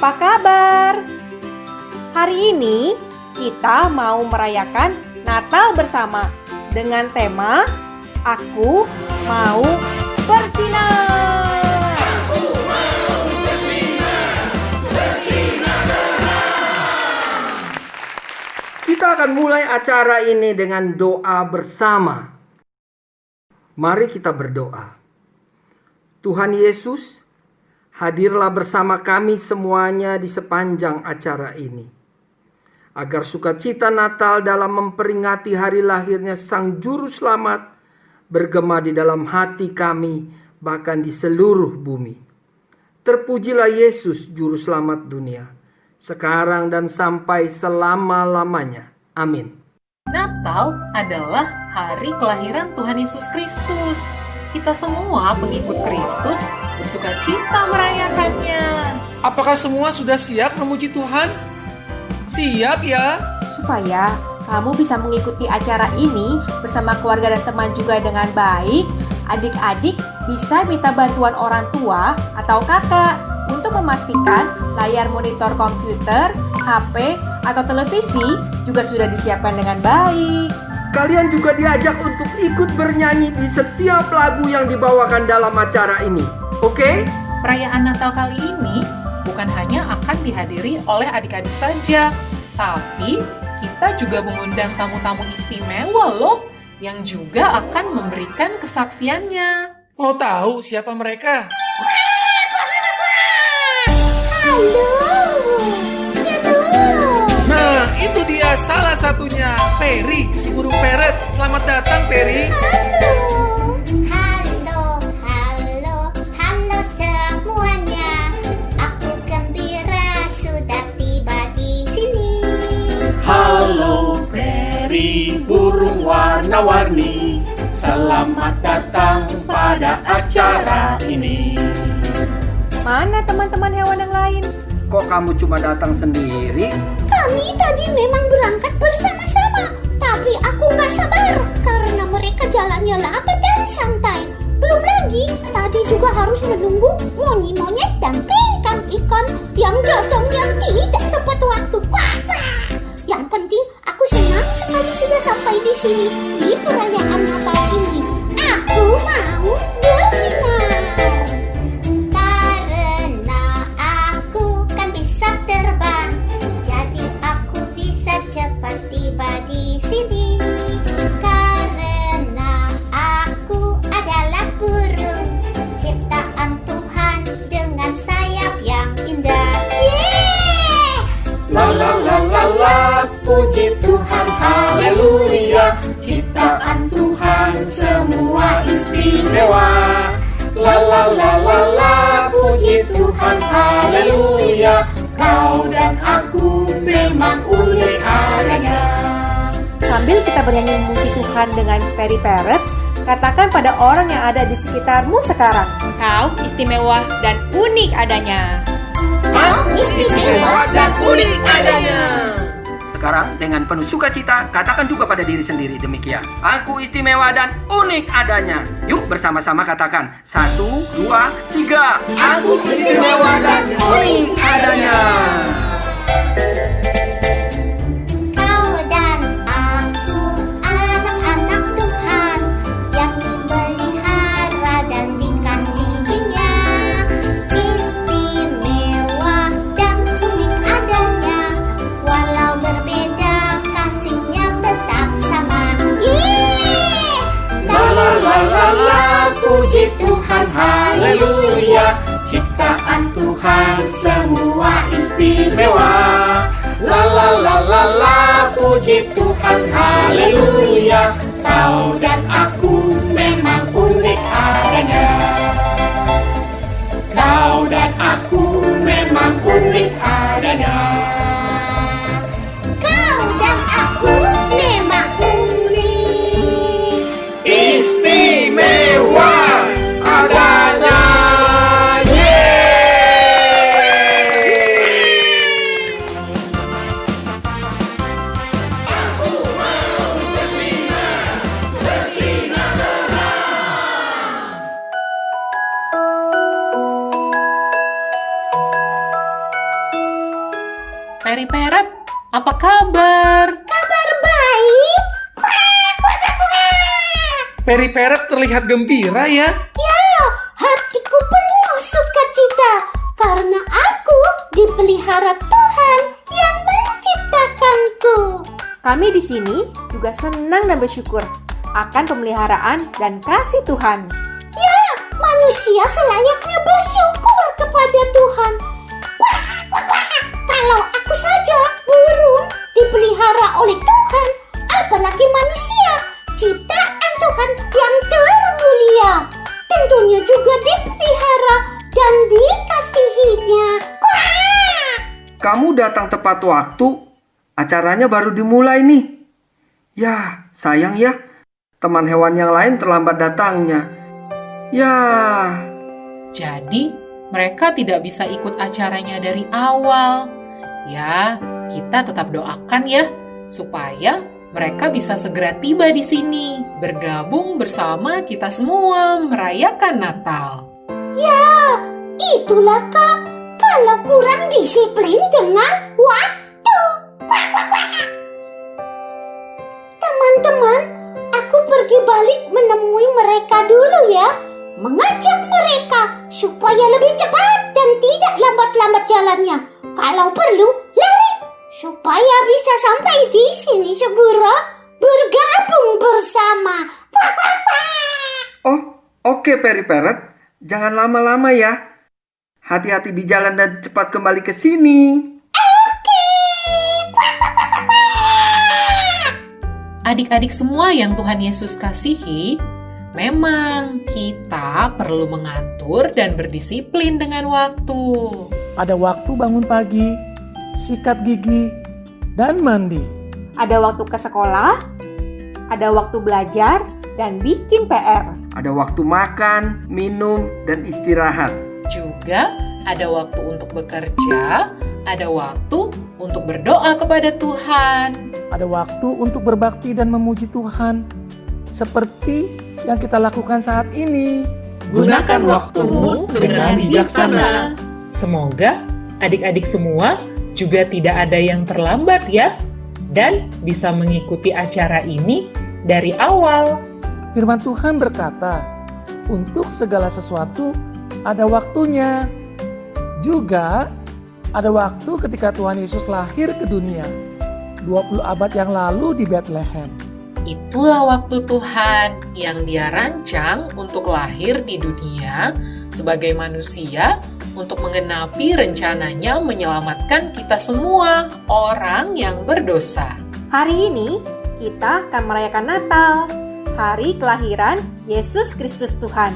Apa kabar? Hari ini kita mau merayakan Natal bersama dengan tema Aku Mau Bersinar. Aku mau bersinar, bersinar. Kita akan mulai acara ini dengan doa bersama. Mari kita berdoa. Tuhan Yesus, hadirlah bersama kami semuanya di sepanjang acara ini. Agar sukacita Natal dalam memperingati hari lahirnya Sang Juru Selamat bergema di dalam hati kami, bahkan di seluruh bumi. Terpujilah Yesus, Juru Selamat dunia, sekarang dan sampai selama-lamanya. Amin. Natal adalah hari kelahiran Tuhan Yesus Kristus. Kita semua pengikut Kristus bersukacita merayakannya. Apakah semua sudah siap memuji Tuhan? Siap ya? Supaya kamu bisa mengikuti acara ini bersama keluarga dan teman juga dengan baik, adik-adik bisa minta bantuan orang tua atau kakak untuk memastikan layar monitor komputer, HP, atau televisi juga sudah disiapkan dengan baik. Kalian juga diajak untuk ikut bernyanyi di setiap lagu yang dibawakan dalam acara ini. Oke? Perayaan Natal kali ini bukan hanya akan dihadiri oleh adik-adik saja, tapi kita juga mengundang tamu-tamu istimewa loh, yang juga akan memberikan kesaksiannya. Mau tahu siapa mereka? Nah, itu dia salah satunya, Peri, si burung peret. Selamat datang, Peri. Halo semuanya. Aku gembira sudah tiba di sini. Halo Peri, burung warna-warni. Selamat datang pada acara ini. Mana teman-teman hewan yang lain? Kok kamu cuma datang sendiri? Kami tadi memang berangkat bersama-sama, tapi aku gak sabar karena mereka jalannya lambat dan santai. Belum lagi, tadi juga harus menunggu monyet dan pingkang ikan yang datangnya tidak tepat waktu. Wah. Yang penting, aku senang sekali sudah sampai di sini di perayaan Natal ini. Aku mau bersinar. Karena aku kan bisa terbang, jadi aku bisa cepat tiba di sini. Karena aku adalah burung ciptaan Tuhan dengan sayap yang indah. Yeay! La la la la la, puji Tuhan, haleluya. Ciptaan Tuhan semua istimewa. La la la la la, puji Tuhan, haleluya. Kau dan aku memang unik adanya. Sambil kita bernyanyi memuji Tuhan dengan Peri Parrot, katakan pada orang yang ada di sekitarmu sekarang, kau istimewa dan unik adanya. Kau istimewa dan unik adanya. Sekarang dengan penuh sukacita, katakan juga pada diri sendiri demikian. Aku istimewa dan unik adanya. Yuk bersama-sama katakan. 1, 2, 3. Aku istimewa dan unik adanya. Kau dan aku anak-anak Tuhan yang dipelihara dan dikasihinya. Istimewa dan unik adanya, walau berbeda kasihnya tetap sama. Yeay! La la la la la, puji Tuhan, haleluya. Ciptaan Tuhan semua istimewa. La la la la la, puji Tuhan, haleluya. Kau dan aku memang unik adanya. Kau dan aku memang unik adanya. Kau dan aku memang unik. Istimewa adanya. Aku mau bersinar, bersinar. Peri Peret, apa kabar? Kabar baik. Peri Peret terlihat gembira ya. Ya, hatiku penuh sukacita karena aku dipelihara Tuhan yang menciptakanku. Kami di sini juga senang dan bersyukur akan pemeliharaan dan kasih Tuhan. Ya, manusia selayaknya bersyukur kepada Tuhan. Kalau aku saja burung dipelihara oleh Tuhan, apalagi manusia, ciptaan Tuhan yang termulia. Tentunya juga dipelihara dan dikasihinya. Kamu datang tepat waktu. Acaranya baru dimulai nih. Ya, sayang ya. Teman hewan yang lain terlambat datangnya. Ya, Jadi, mereka tidak bisa ikut acaranya dari awal. Ya, kita tetap doakan ya, supaya mereka bisa segera tiba di sini, bergabung bersama kita semua merayakan Natal. Ya, itulah Kak, kalau kurang disiplin dengan waktu. Teman-teman, aku pergi balik menemui mereka dulu ya. Mengajak mereka supaya lebih cepat dan tidak lambat-lambat jalannya. Kalau perlu, lari supaya bisa sampai di sini segera bergabung bersama. oh, oke Peri Peret. Jangan lama-lama ya. Hati-hati di jalan dan cepat kembali ke sini. Adik-adik semua yang Tuhan Yesus kasihi, memang kita perlu mengatur dan berdisiplin dengan waktu. Ada waktu bangun pagi, sikat gigi, dan mandi. Ada waktu ke sekolah, ada waktu belajar, dan bikin PR. Ada waktu makan, minum, dan istirahat. Juga ada waktu untuk bekerja, ada waktu untuk berdoa kepada Tuhan. Ada waktu untuk berbakti dan memuji Tuhan, seperti yang kita lakukan saat ini. Gunakan waktumu dengan bijaksana. Semoga adik-adik semua juga tidak ada yang terlambat ya, dan bisa mengikuti acara ini dari awal. Firman Tuhan berkata, untuk segala sesuatu ada waktunya. Juga ada waktu ketika Tuhan Yesus lahir ke dunia, 20 abad yang lalu di Bethlehem. Itulah waktu Tuhan yang Dia rancang untuk lahir di dunia sebagai manusia untuk menggenapi rencananya menyelamatkan kita semua, orang yang berdosa. Hari ini kita akan merayakan Natal, hari kelahiran Yesus Kristus Tuhan.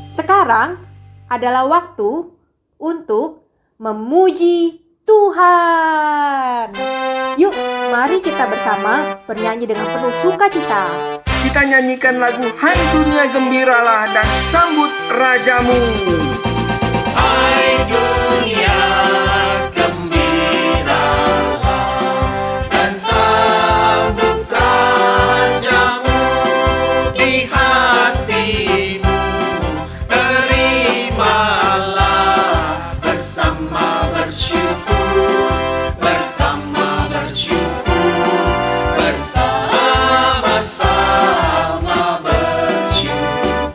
Sekarang adalah waktu untuk memuji Tuhan. Yuk, mari kita bersama bernyanyi dengan penuh sukacita. Kita nyanyikan lagu Hai Dunia Gembiralah dan Sambut Rajamu. Hai dunia, gembiralah dan sambut rajamu di hatimu. Terimalah bersama bersyukur, bersama bersyukur, bersama-sama bersyukur.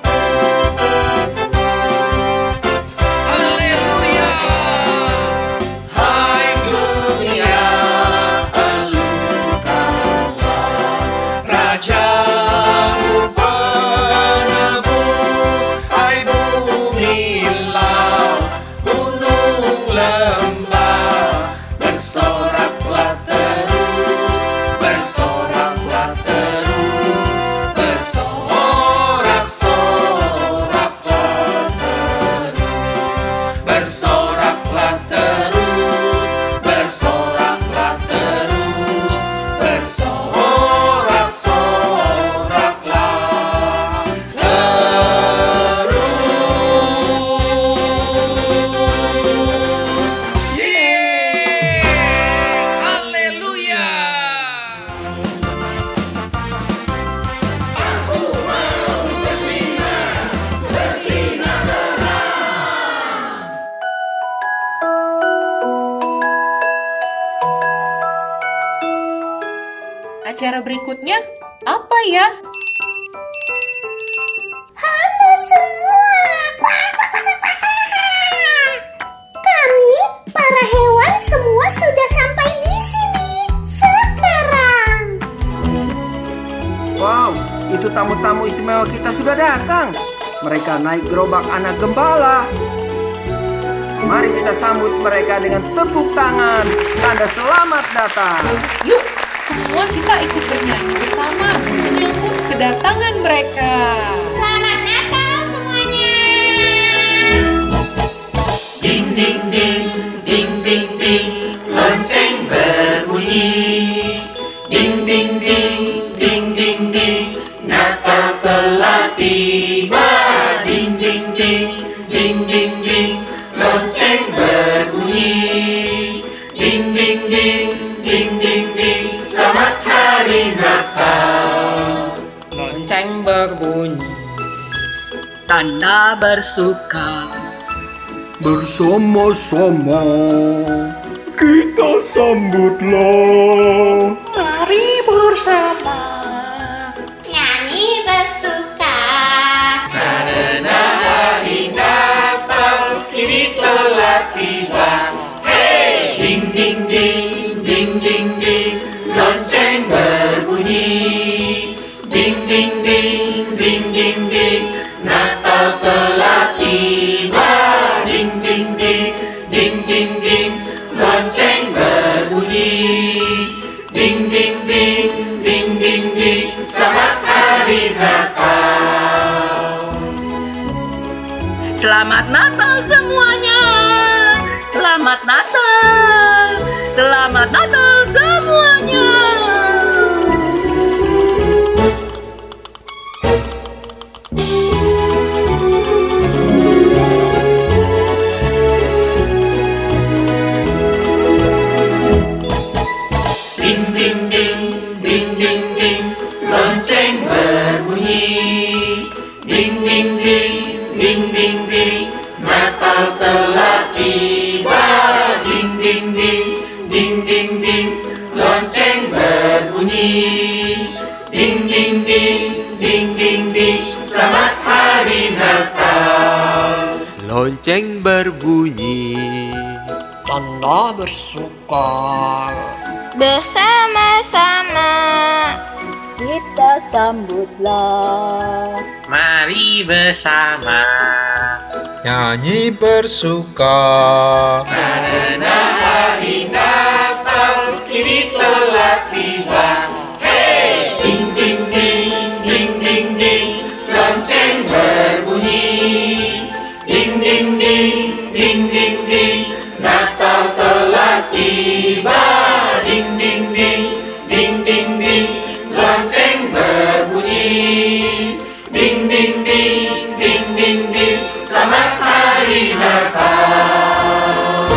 acara berikutnya apa ya? Halo semua. Kami, para hewan semua sudah sampai di sini sekarang. Wow, itu tamu-tamu istimewa kita sudah datang. Mereka naik gerobak anak gembala. Mari kita sambut mereka dengan tepuk tangan. Tanda selamat datang. Yuk, semua kita ikut bernyanyi bersama menyambut kedatangan mereka. Selamat Natal semuanya. Ding ding ding, ding ding ding, lonceng berbunyi. Ding ding ding, ding ding ding, Natal telah tiba. Ding ding ding, ding ding ding, lonceng berbunyi. Ding ding ding, ding ding ding, selamat hari Natal. Lonceng berbunyi, tanda bersuka. Bersama-sama kita sambutlah. Mari bersama. Nyanyi bersuka. Karena hari Natal kini telah tiba. Hey! Ding ding ding, ding ding ding, lonceng berbunyi. Ding ding ding, ding ding ding, Natal telah tiba. Ding ding ding, ding ding ding, lonceng berbunyi. Ding ding ding, ding ding ding, selamat hari Natal. Selamat Natal semuanya. Selamat Natal. Selamat Natal semuanya. Ding ding ding, ding ding ding, lonceng berbunyi. Ding ding ding, ding ding ding, Natal telah tiba. Ding ding ding, ding ding ding, lonceng berbunyi. Ding ding ding, ding ding ding, selamat hari Natal. Lonceng berbunyi, Tanda bersuka. Bersama-sama Kita sambutlah. mari bersama. Nyanyi bersuka. Karena hari Natal kini telah tiba. Hey! Ding ding ding, ding ding ding, lonceng berbunyi. Ding ding ding, ding ding ding, Natal telah tiba. Ding ding ding, ding ding ding, lonceng berbunyi. Ding ding ding, ding ding ding, selamat hari Natal.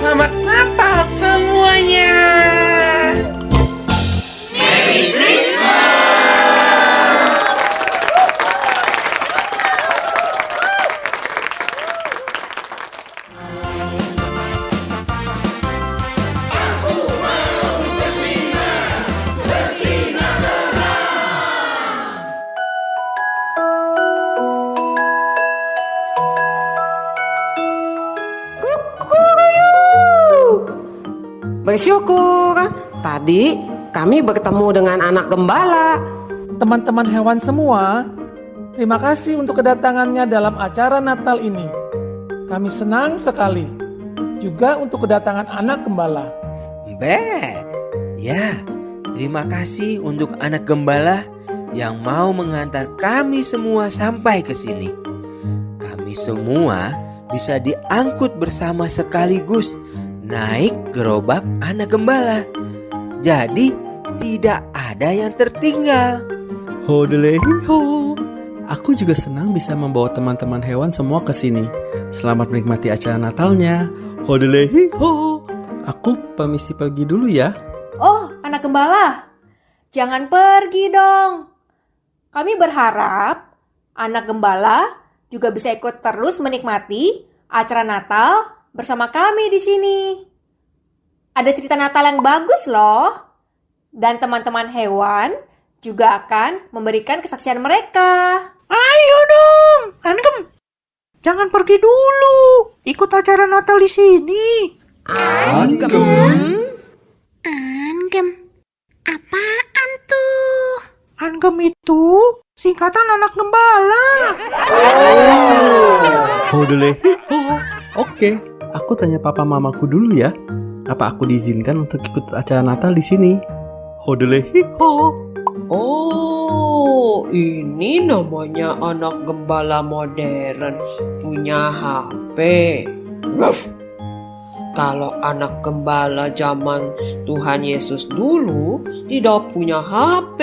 Selamat Natal semuanya. Merry Christmas. Bersyukur, tadi kami bertemu dengan anak gembala. Teman-teman hewan semua, terima kasih untuk kedatangannya dalam acara Natal ini. Kami senang sekali. Juga untuk kedatangan anak gembala. Ya, terima kasih untuk anak gembala yang mau mengantar kami semua sampai ke sini. Kami semua bisa diangkut bersama sekaligus naik gerobak anak gembala. Jadi tidak ada yang tertinggal. Hodelehiho. Aku juga senang bisa membawa teman-teman hewan semua ke sini. Selamat menikmati acara Natalnya. Hodelehiho. Aku permisi pergi dulu ya. Oh, anak gembala, jangan pergi dong. Kami berharap anak gembala juga bisa ikut terus menikmati acara Natal bersama kami di sini. Ada cerita Natal yang bagus loh. Dan teman-teman hewan juga akan memberikan kesaksian mereka. Ayo dong, Anggem. Jangan pergi dulu. Ikut acara Natal di sini. Anggem? Apaan tuh? Anggem itu singkatan anak gembala. Oke, aku tanya papa mamaku dulu ya. Apa aku diizinkan untuk ikut acara Natal di sini? Oh, ini namanya anak gembala modern punya HP. Ruff. Kalau anak gembala zaman Tuhan Yesus dulu tidak punya HP.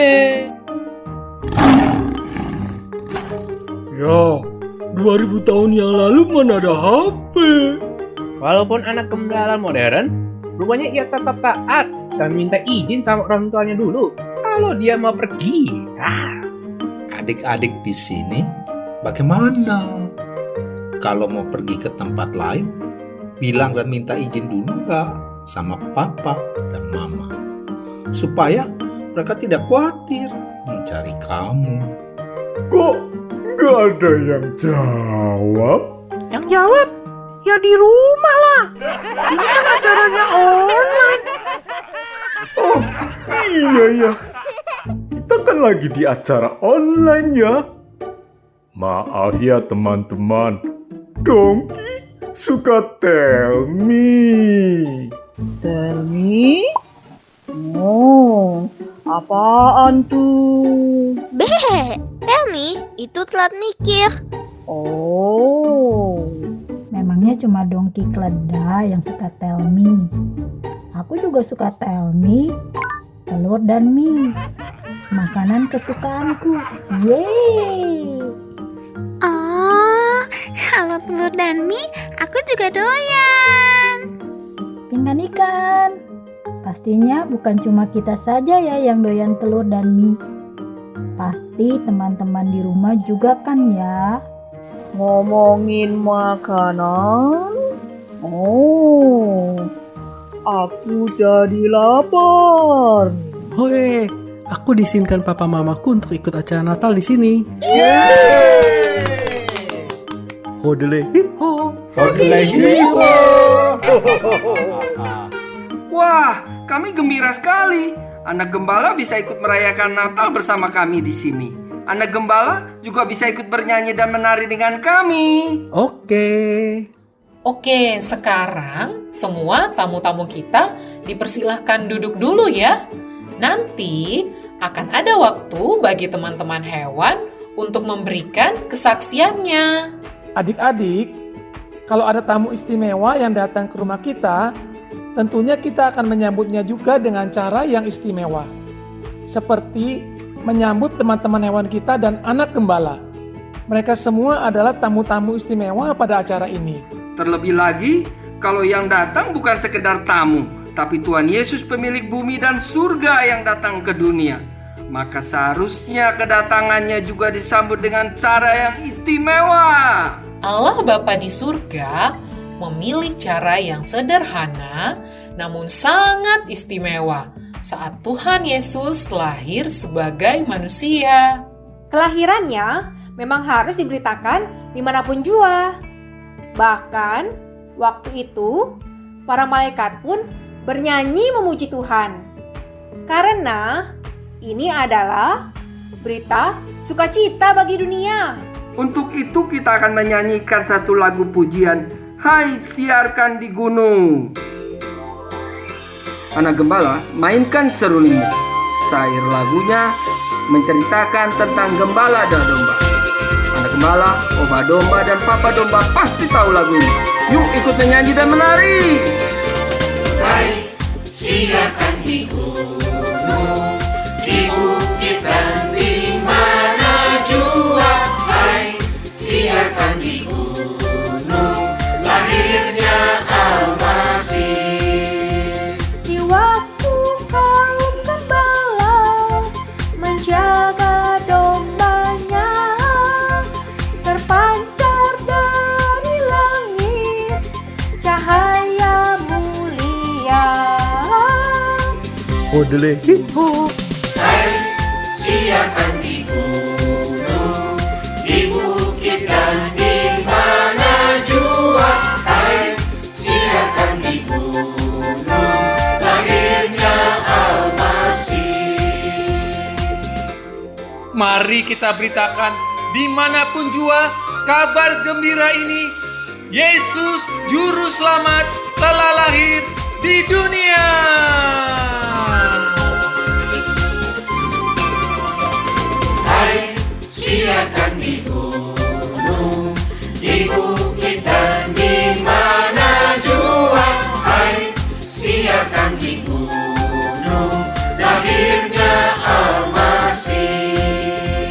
Ya, 2000 tahun yang lalu mana ada HP? Walaupun anak gembala modern, rupanya ia tetap taat dan minta izin sama orang tuanya dulu kalau dia mau pergi. Adik-adik di sini bagaimana? Kalau mau pergi ke tempat lain, bilang dan minta izin dulu nggak sama papa dan mama, supaya mereka tidak khawatir mencari kamu. Kok nggak ada yang jawab? Yang jawab? Ya di rumah lah. Ini kan acaranya online. Oh iya ya, kita kan lagi di acara online ya. Maaf ya teman-teman, Dongki suka tell me. Tell me? Oh, apaan tuh? Tell me, itu telat mikir. Oh. Memangnya cuma Dongki Keledai yang suka tell me. Aku juga suka tell me, telur dan mie. Makanan kesukaanku. Yeay. Oh, kalau telur dan mie, aku juga doyan. Ikan. Pastinya bukan cuma kita saja ya yang doyan telur dan mie. Pasti teman-teman di rumah juga kan ya. Ngomongin makanan? Oh, aku jadi lapar. Hore, aku diizinkan papa mamaku untuk ikut acara Natal di sini. Wah, kami gembira sekali. Anak gembala bisa ikut merayakan Natal bersama kami di sini. Anak gembala juga bisa ikut bernyanyi dan menari dengan kami. Oke, sekarang semua tamu-tamu kita dipersilahkan duduk dulu ya. Nanti akan ada waktu bagi teman-teman hewan untuk memberikan kesaksiannya. Adik-adik, kalau ada tamu istimewa yang datang ke rumah kita, tentunya kita akan menyambutnya juga dengan cara yang istimewa. Seperti menyambut teman-teman hewan kita dan anak gembala. Mereka semua adalah tamu-tamu istimewa pada acara ini. Terlebih lagi, kalau yang datang bukan sekedar tamu, tapi Tuhan Yesus pemilik bumi dan surga yang datang ke dunia. Maka seharusnya kedatangannya juga disambut dengan cara yang istimewa. Allah Bapa di surga memilih cara yang sederhana namun sangat istimewa saat Tuhan Yesus lahir sebagai manusia. Kelahirannya memang harus diberitakan dimanapun jua. Bahkan waktu itu para malaikat pun bernyanyi memuji Tuhan. Karena ini adalah berita sukacita bagi dunia. Untuk itu kita akan menyanyikan satu lagu pujian, Hai siarkan di gunung. Anak gembala, mainkan serulingmu. Sair lagunya menceritakan tentang gembala dan domba. Anak gembala, oba domba dan papa domba pasti tahu lagu ini. Yuk ikut menyanyi dan menari. Hai, siarkan di gunung, di bukit dan di mana jua. Hai, siarkan di gunung, lahirnya Al-Masih. Di waktu kaum gembala menjaga dombanya, terpancar dari langit Hodelehiho. Siarkan di gunung, di bukit dan di mana jua. Hai, siarkan di gunung, lahirnya Al-Masih. Mari kita beritakan dimanapun jua kabar gembira ini. Yesus Juru Selamat telah lahir di dunia. Hai, siarkan di gunung, di bukit dan di mana jua. Hai, siarkan di gunung, lahirnya Al-Masih.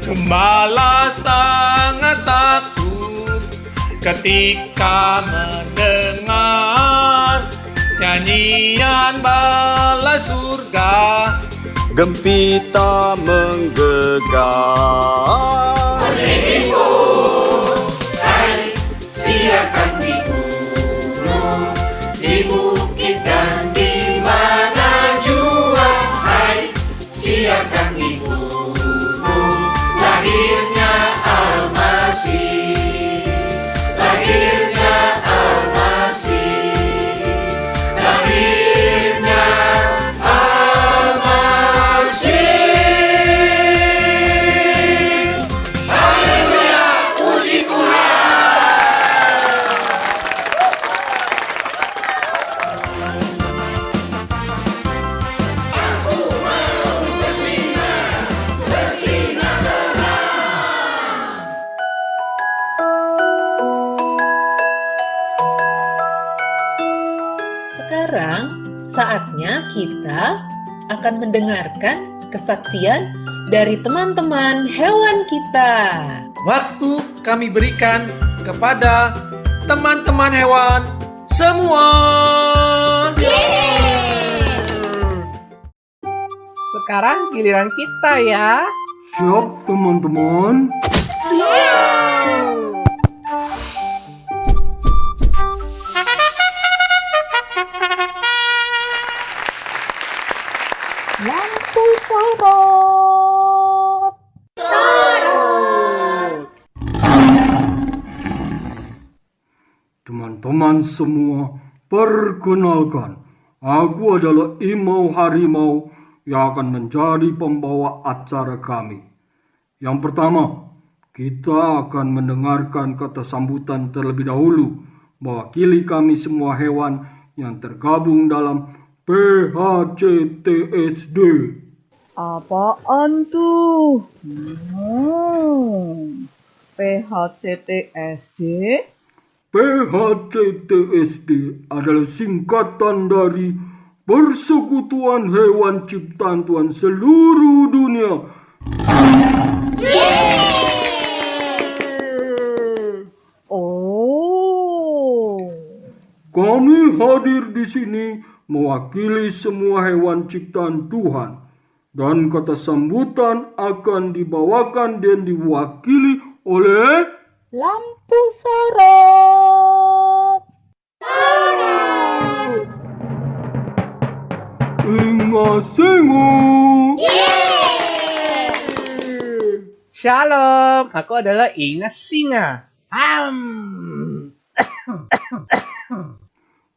Gembala sangat takut ketika mendengar nyanyian bala surga. Gempita menggelegar. Hodelehiho. Hai, siarkan di gunung, di bukit dan di mana jua. Hai, siarkan di gunung, lahirnya Al-Masih. Lahirnya Al-Masih. Lahirnya Al-Masih. Haleluya, puji Tuhan. Aku mau bersinar, bersinar terang. Sekarang saatnya kita akan mendengarkan kesaksian dari teman-teman hewan kita. Waktu kami berikan kepada teman-teman hewan semua. Sekarang giliran kita ya. Siap teman-teman? Lampu sorot. Teman-teman semua, perkenalkan. Aku adalah Imau Harimau yang akan menjadi pembawa acara kami. Yang pertama, kita akan mendengarkan kata sambutan terlebih dahulu, mewakili kami semua hewan yang tergabung dalam PHCTSD. Apaan tuh? PHCTSD? PHCTSD adalah singkatan dari Persekutuan Hewan Ciptaan Tuhan Seluruh Dunia. Oh. Kami hadir di sini mewakili semua hewan ciptaan Tuhan. Dan kata sambutan akan dibawakan dan diwakili oleh Lampu sorot. Inga Singo. Shalom, aku adalah Inga Singa.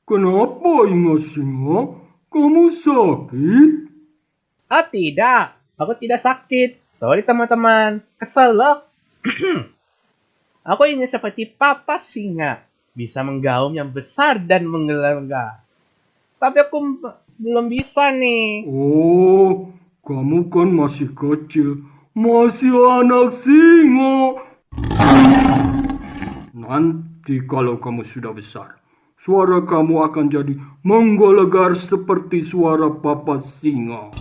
Kenapa Inga Singa? Kamu sakit? Oh tidak, aku tidak sakit. Sorry teman-teman, kesel loh. Aku ingin seperti Papa Singa, bisa menggaum yang besar dan menggelegar. Tapi aku belum bisa nih. Oh, kamu kan masih kecil, masih anak singa. Nanti kalau kamu sudah besar, suara kamu akan jadi menggelegar seperti suara Papa Singa.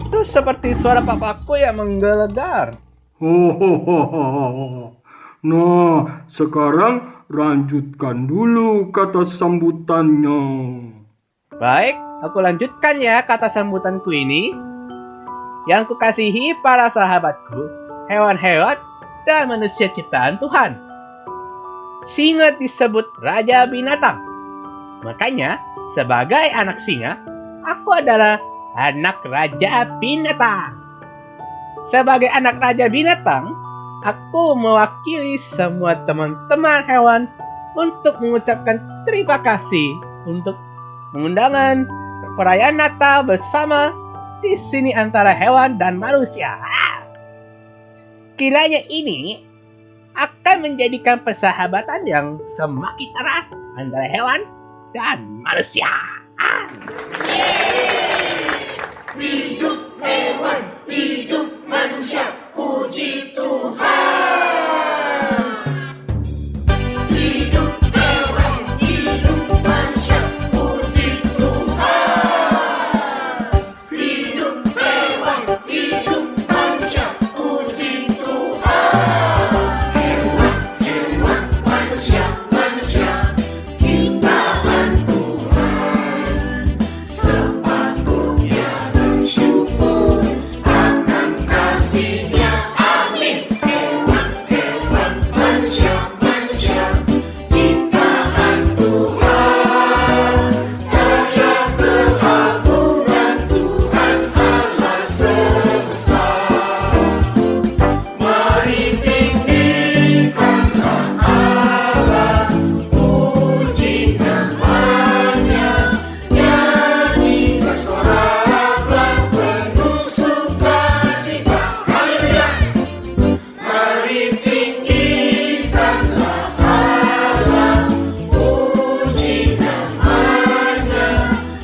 Itu seperti suara papaku yang menggelegar. Nah, sekarang lanjutkan dulu kata sambutannya. Baik, aku lanjutkan ya kata sambutanku ini. Yang kukasihi para sahabatku, hewan-hewan dan manusia ciptaan Tuhan. Singa disebut Raja Binatang. Makanya, sebagai anak singa, aku adalah anak raja binatang. Sebagai anak raja binatang, aku mewakili semua teman-teman hewan untuk mengucapkan terima kasih untuk pengundangan perayaan Natal bersama di sini antara hewan dan manusia. Kiranya ini akan menjadikan persahabatan yang semakin erat antara hewan dan manusia. Hidup hewan, hidup manusia, puji Tuhan. Hidup hewan, hidup manusia, puji Tuhan. Hidup hewan, hidup manusia, puji Tuhan. Hewan, manusia, ciptaan Tuhan. Sepatutnya bersyukur akan kasih-Nya. Amin. Hewan, manusia, ciptaan Tuhan. Daya keagungan Tuhan Allah semesta. Mari tinggikanlah Allah, puji namanya, nyanyi bersoraklah penuh sukacita. Haleluya. Mari tinggikanlah Allah, puji namanya,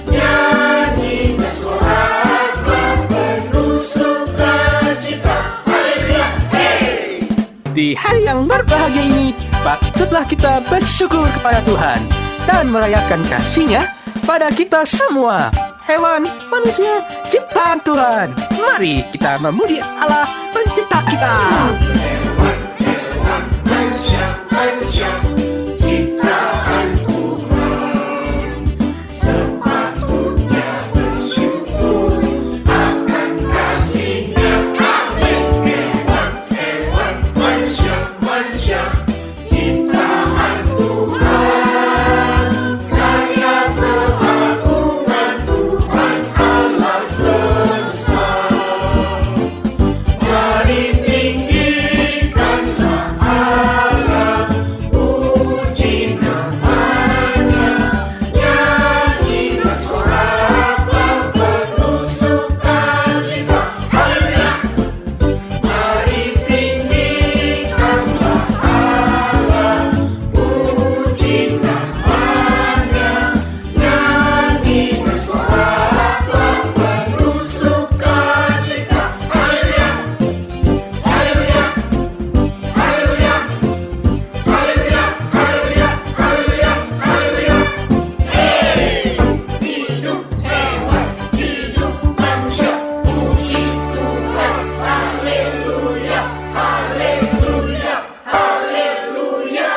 nyanyi bersoraklah penuh sukacita. Haleluya. Hey! Di hari yang berbahagia ini, patutlah kita bersyukur kepada Tuhan dan merayakan kasih-Nya pada kita semua, hewan, manusia, ciptaan Tuhan. Mari kita memuji Allah pencipta kita. Manusia, ciptaan Tuhan. Sepatutnya bersyukur akan kasih-Nya. Amin. Hewan, manusia, ciptaan Tuhan. Daya keagungan Tuhan Allah semesta. Mari tinggikanlah Allah, puji namanya, nyanyi bersoraklah penuh sukacita. Haleluya. Mari tinggikanlah Allah, puji namanya, nyanyi bersoraklah penuh sukacita. Haleluya. Haleluya. Haleluya. Haleluya. Haleluya. Haleluya. Haleluya. Hey! Hidup hewan, hidup manusia, puji Tuhan. Haleluya. Haleluya. Haleluya.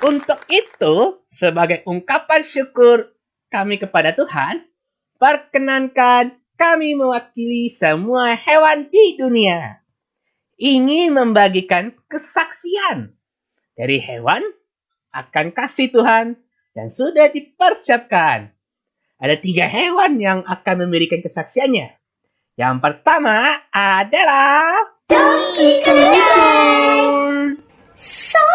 Untuk itu, sebagai ungkapan syukur kami kepada Tuhan, perkenankan kami mewakili semua hewan di dunia. Ingin membagikan kesaksian dari hewan akan kasih Tuhan yang sudah dipersiapkan. Ada 3 hewan yang akan memberikan kesaksiannya. Yang pertama adalah Donkey keledai. Sorot.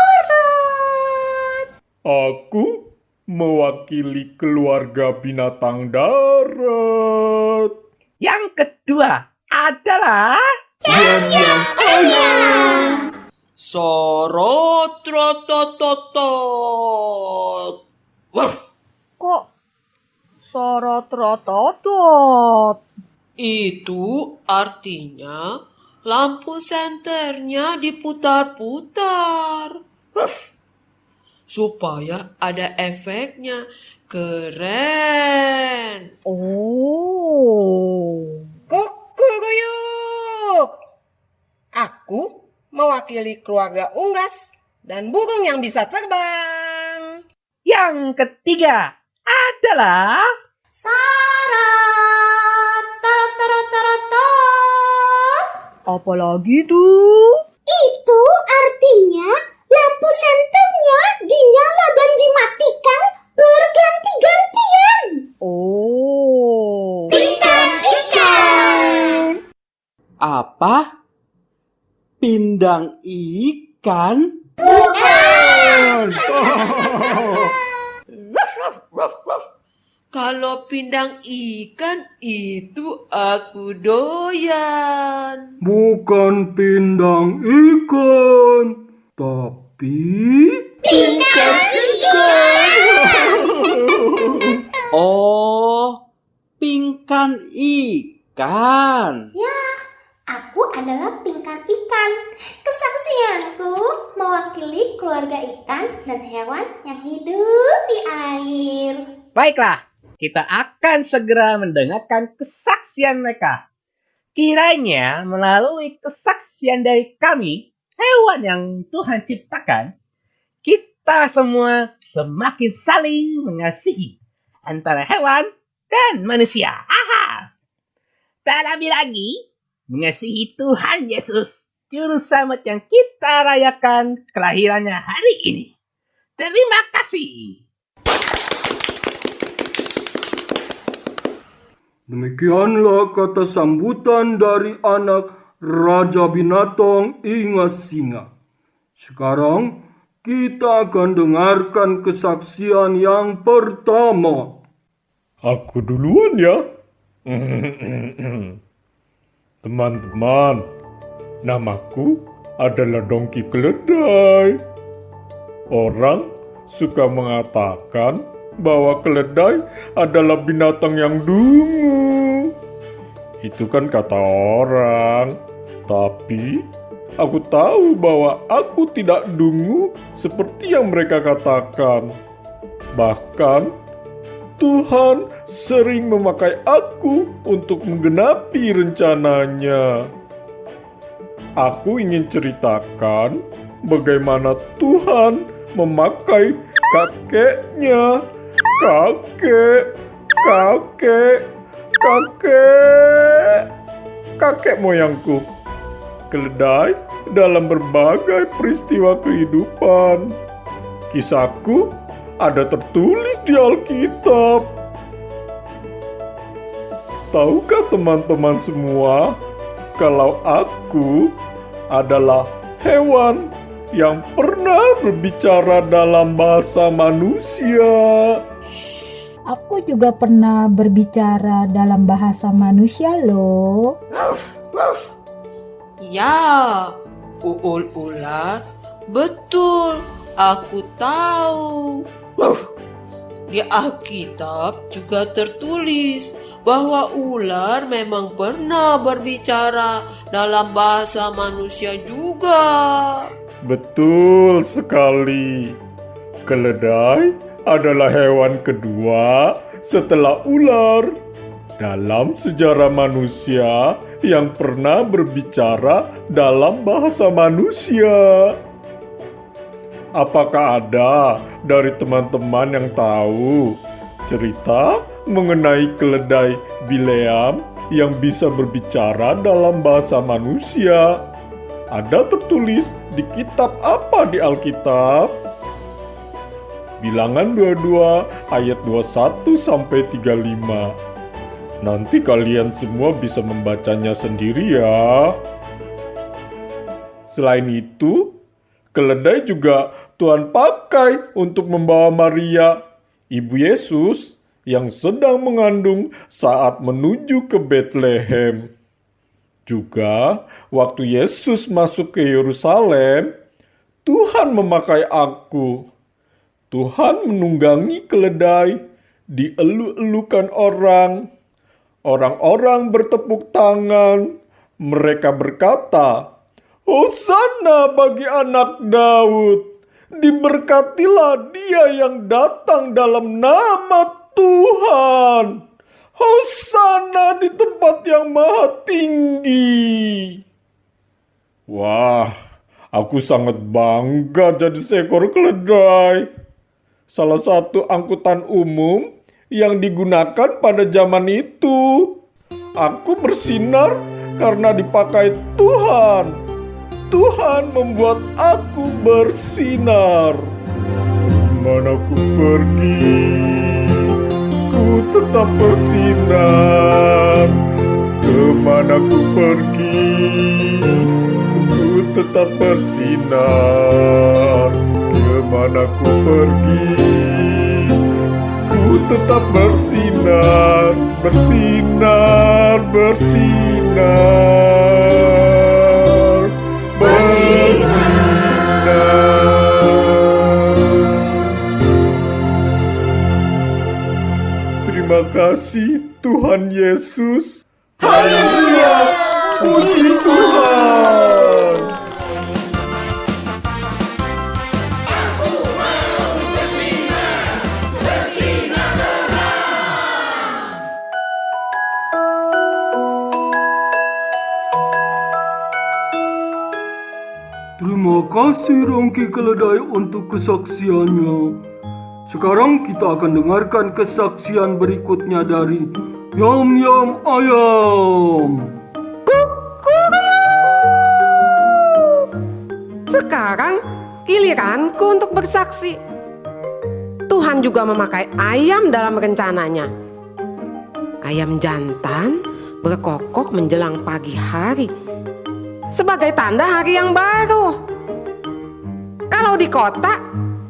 Aku mewakili keluarga binatang darat. Yang kedua adalah Ayam. Sorot rotototot. Wuff. Kok sorot-rototot? Itu artinya lampu senternya diputar-putar. Wuff. Supaya ada efeknya. Keren. Oh. Kukuruyuk. Aku mewakili keluarga unggas dan burung yang bisa terbang. Yang ketiga adalah Sorot. Torot. Apalagi tuh? Itu Apa? Pindang ikan? Bukan! Kalau pindang ikan itu aku doyan. Bukan pindang ikan, tapi pingkan ikan. Oh, pingkan ikan. Ya, aku adalah pingkan ikan. Kesaksianku mewakili keluarga ikan dan hewan yang hidup di air. Baiklah, kita akan segera mendengarkan kesaksian mereka. Kiranya melalui kesaksian dari kami, hewan yang Tuhan ciptakan, kita semua semakin saling mengasihi antara hewan dan manusia. Aha! Tak lebih lagi, mengasihi Tuhan Yesus, Juru Selamat yang kita rayakan kelahirannya hari ini. Terima kasih. demikianlah kata sambutan dari anak Raja Binatang Inga Singa. Sekarang kita akan dengarkan kesaksian yang pertama. Aku duluan ya. Teman-teman, namaku adalah Dongki Keledai. Orang suka mengatakan bahwa keledai adalah binatang yang dungu. Itu kan kata orang. Tapi aku tahu bahwa aku tidak dungu seperti yang mereka katakan. Bahkan Tuhan sering memakai aku untuk menggenapi rencananya. Aku ingin ceritakan bagaimana Tuhan memakai kakek moyangku, keledai, dalam berbagai peristiwa kehidupan. Kisahku ada tertulis di Alkitab. Tahukah teman-teman semua kalau aku adalah hewan yang pernah berbicara dalam bahasa manusia? Aku juga pernah berbicara dalam bahasa manusia loh. Ya, uul ular, betul, aku tahu. Di Alkitab juga tertulis bahwa ular memang pernah berbicara dalam bahasa manusia juga. Betul sekali. Keledai adalah hewan kedua setelah ular dalam sejarah manusia yang pernah berbicara dalam bahasa manusia. Apakah ada dari teman-teman yang tahu cerita mengenai keledai Bileam yang bisa berbicara dalam bahasa manusia? Ada tertulis di kitab apa di Alkitab? Bilangan 22 ayat 21 sampai 35. Nanti kalian semua bisa membacanya sendiri ya. Selain itu, keledai juga Tuhan pakai untuk membawa Maria, ibu Yesus, yang sedang mengandung saat menuju ke Betlehem. Juga, waktu Yesus masuk ke Yerusalem, Tuhan memakai aku. Tuhan menunggangi keledai, dielu-elukan orang. Orang-orang bertepuk tangan. Mereka berkata, "Hosana bagi anak Daud. Diberkatilah dia yang datang dalam nama Tuhan. Hosana di tempat yang maha tinggi." Wah, aku sangat bangga jadi seekor keledai. Salah satu angkutan umum yang digunakan pada zaman itu. Aku bersinar karena dipakai Tuhan. Tuhan membuat aku bersinar. Mana ku pergi, ku tetap bersinar. Kemana ku pergi, ku tetap bersinar. Kemana ku pergi, ku tetap bersinar, bersinar, bersinar, bersinar. Terima kasih Tuhan Yesus. Haleluya, puji Tuhan. Terima kasih Dongki Keledai untuk kesaksiannya. Sekarang kita akan dengarkan kesaksian berikutnya dari Yam Yam Ayam. Sekarang giliranku untuk bersaksi. Tuhan juga memakai ayam dalam rencananya. Ayam jantan berkokok menjelang pagi hari sebagai tanda hari yang baru. Kalau di kota,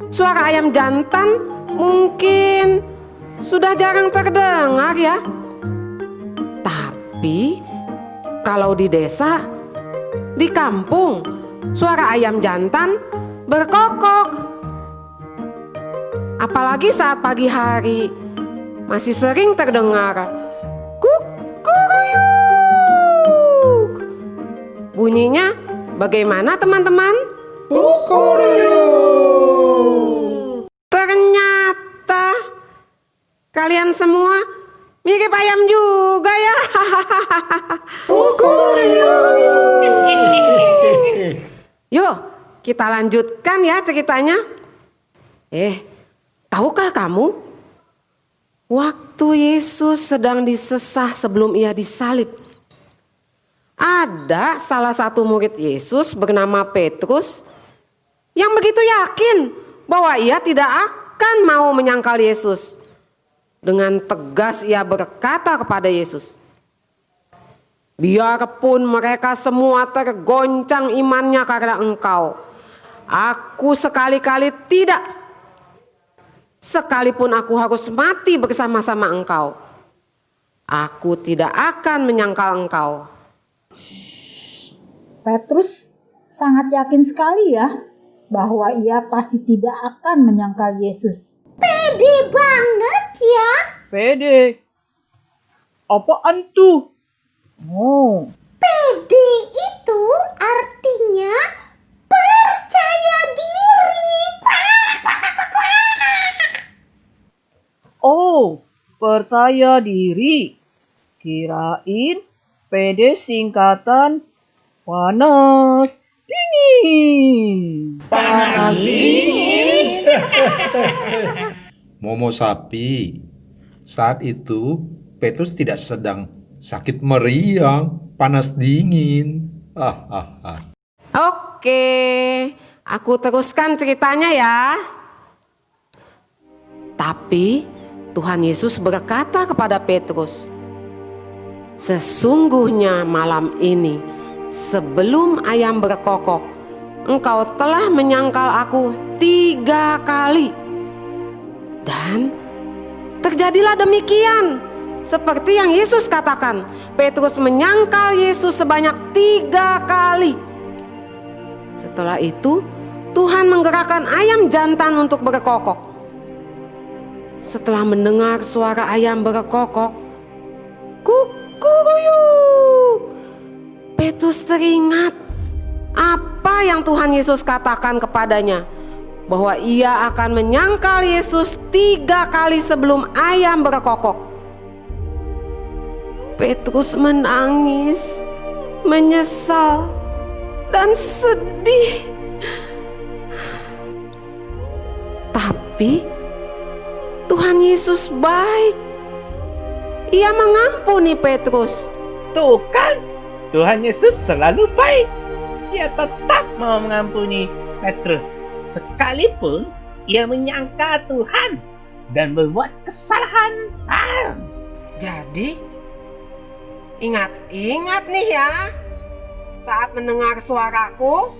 suara ayam jantan mungkin sudah jarang terdengar ya. Tapi kalau di desa, di kampung, suara ayam jantan berkokok. Apalagi saat pagi hari, masih sering terdengar kukuruyuk. Bunyinya bagaimana teman-teman? Kukuruyuk. Ternyata kalian semua mirip ayam juga ya. Yuk, kita lanjutkan ya ceritanya. Tahukah kamu? Waktu Yesus sedang disesah sebelum ia disalib, ada salah satu murid Yesus bernama Petrus yang begitu yakin bahwa ia tidak akan mau menyangkal Yesus. Dengan tegas ia berkata kepada Yesus, "Biarpun mereka semua tergoncang imannya karena Engkau, aku sekali-kali tidak. Sekalipun aku harus mati bersama-sama Engkau, aku tidak akan menyangkal Engkau." Petrus sangat yakin sekali ya bahwa ia pasti tidak akan menyangkal Yesus. Pede banget ya. Pede. Apaan tuh? Oh. Pede itu artinya percaya diri. Oh, percaya diri. Kirain pede singkatan panas dingin. Panas dingin. Momo sapi. Saat itu Petrus tidak sedang sakit meriang, panas dingin. Oke, aku teruskan ceritanya ya. Tapi Tuhan Yesus berkata kepada Petrus, "Sesungguhnya malam ini sebelum ayam berkokok, engkau telah menyangkal aku 3 kali." Dan terjadilah demikian. Seperti yang Yesus katakan, Petrus menyangkal Yesus sebanyak 3 kali. Setelah itu, Tuhan menggerakkan ayam jantan untuk berkokok. Setelah mendengar suara ayam berkokok, kukuruyuk, Petrus teringat apa yang Tuhan Yesus katakan kepadanya, bahwa ia akan menyangkal Yesus 3 kali sebelum ayam berkokok. Petrus menangis, menyesal, dan sedih. Tapi Tuhan Yesus baik. Ia mengampuni Petrus. Tuh kan, Tuhan Yesus selalu baik. Ia tetap mau mengampuni Petrus, sekalipun ia menyangka Tuhan dan berbuat kesalahan. Jadi, Ingat-ingat nih ya, saat mendengar suaraku,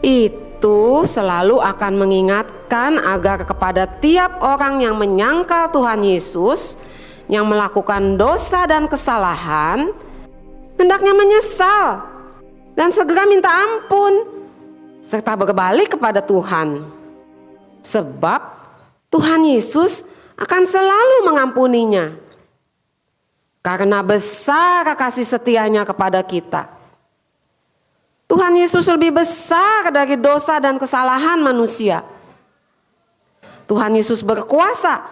itu selalu akan mengingatkan agar kepada tiap orang yang menyangkal Tuhan Yesus, yang melakukan dosa dan kesalahan, hendaknya menyesal dan segera minta ampun, serta berbalik kepada Tuhan. Sebab Tuhan Yesus akan selalu mengampuninya, karena besar kasih setianya kepada kita. Tuhan Yesus lebih besar dari dosa dan kesalahan manusia. Tuhan Yesus berkuasa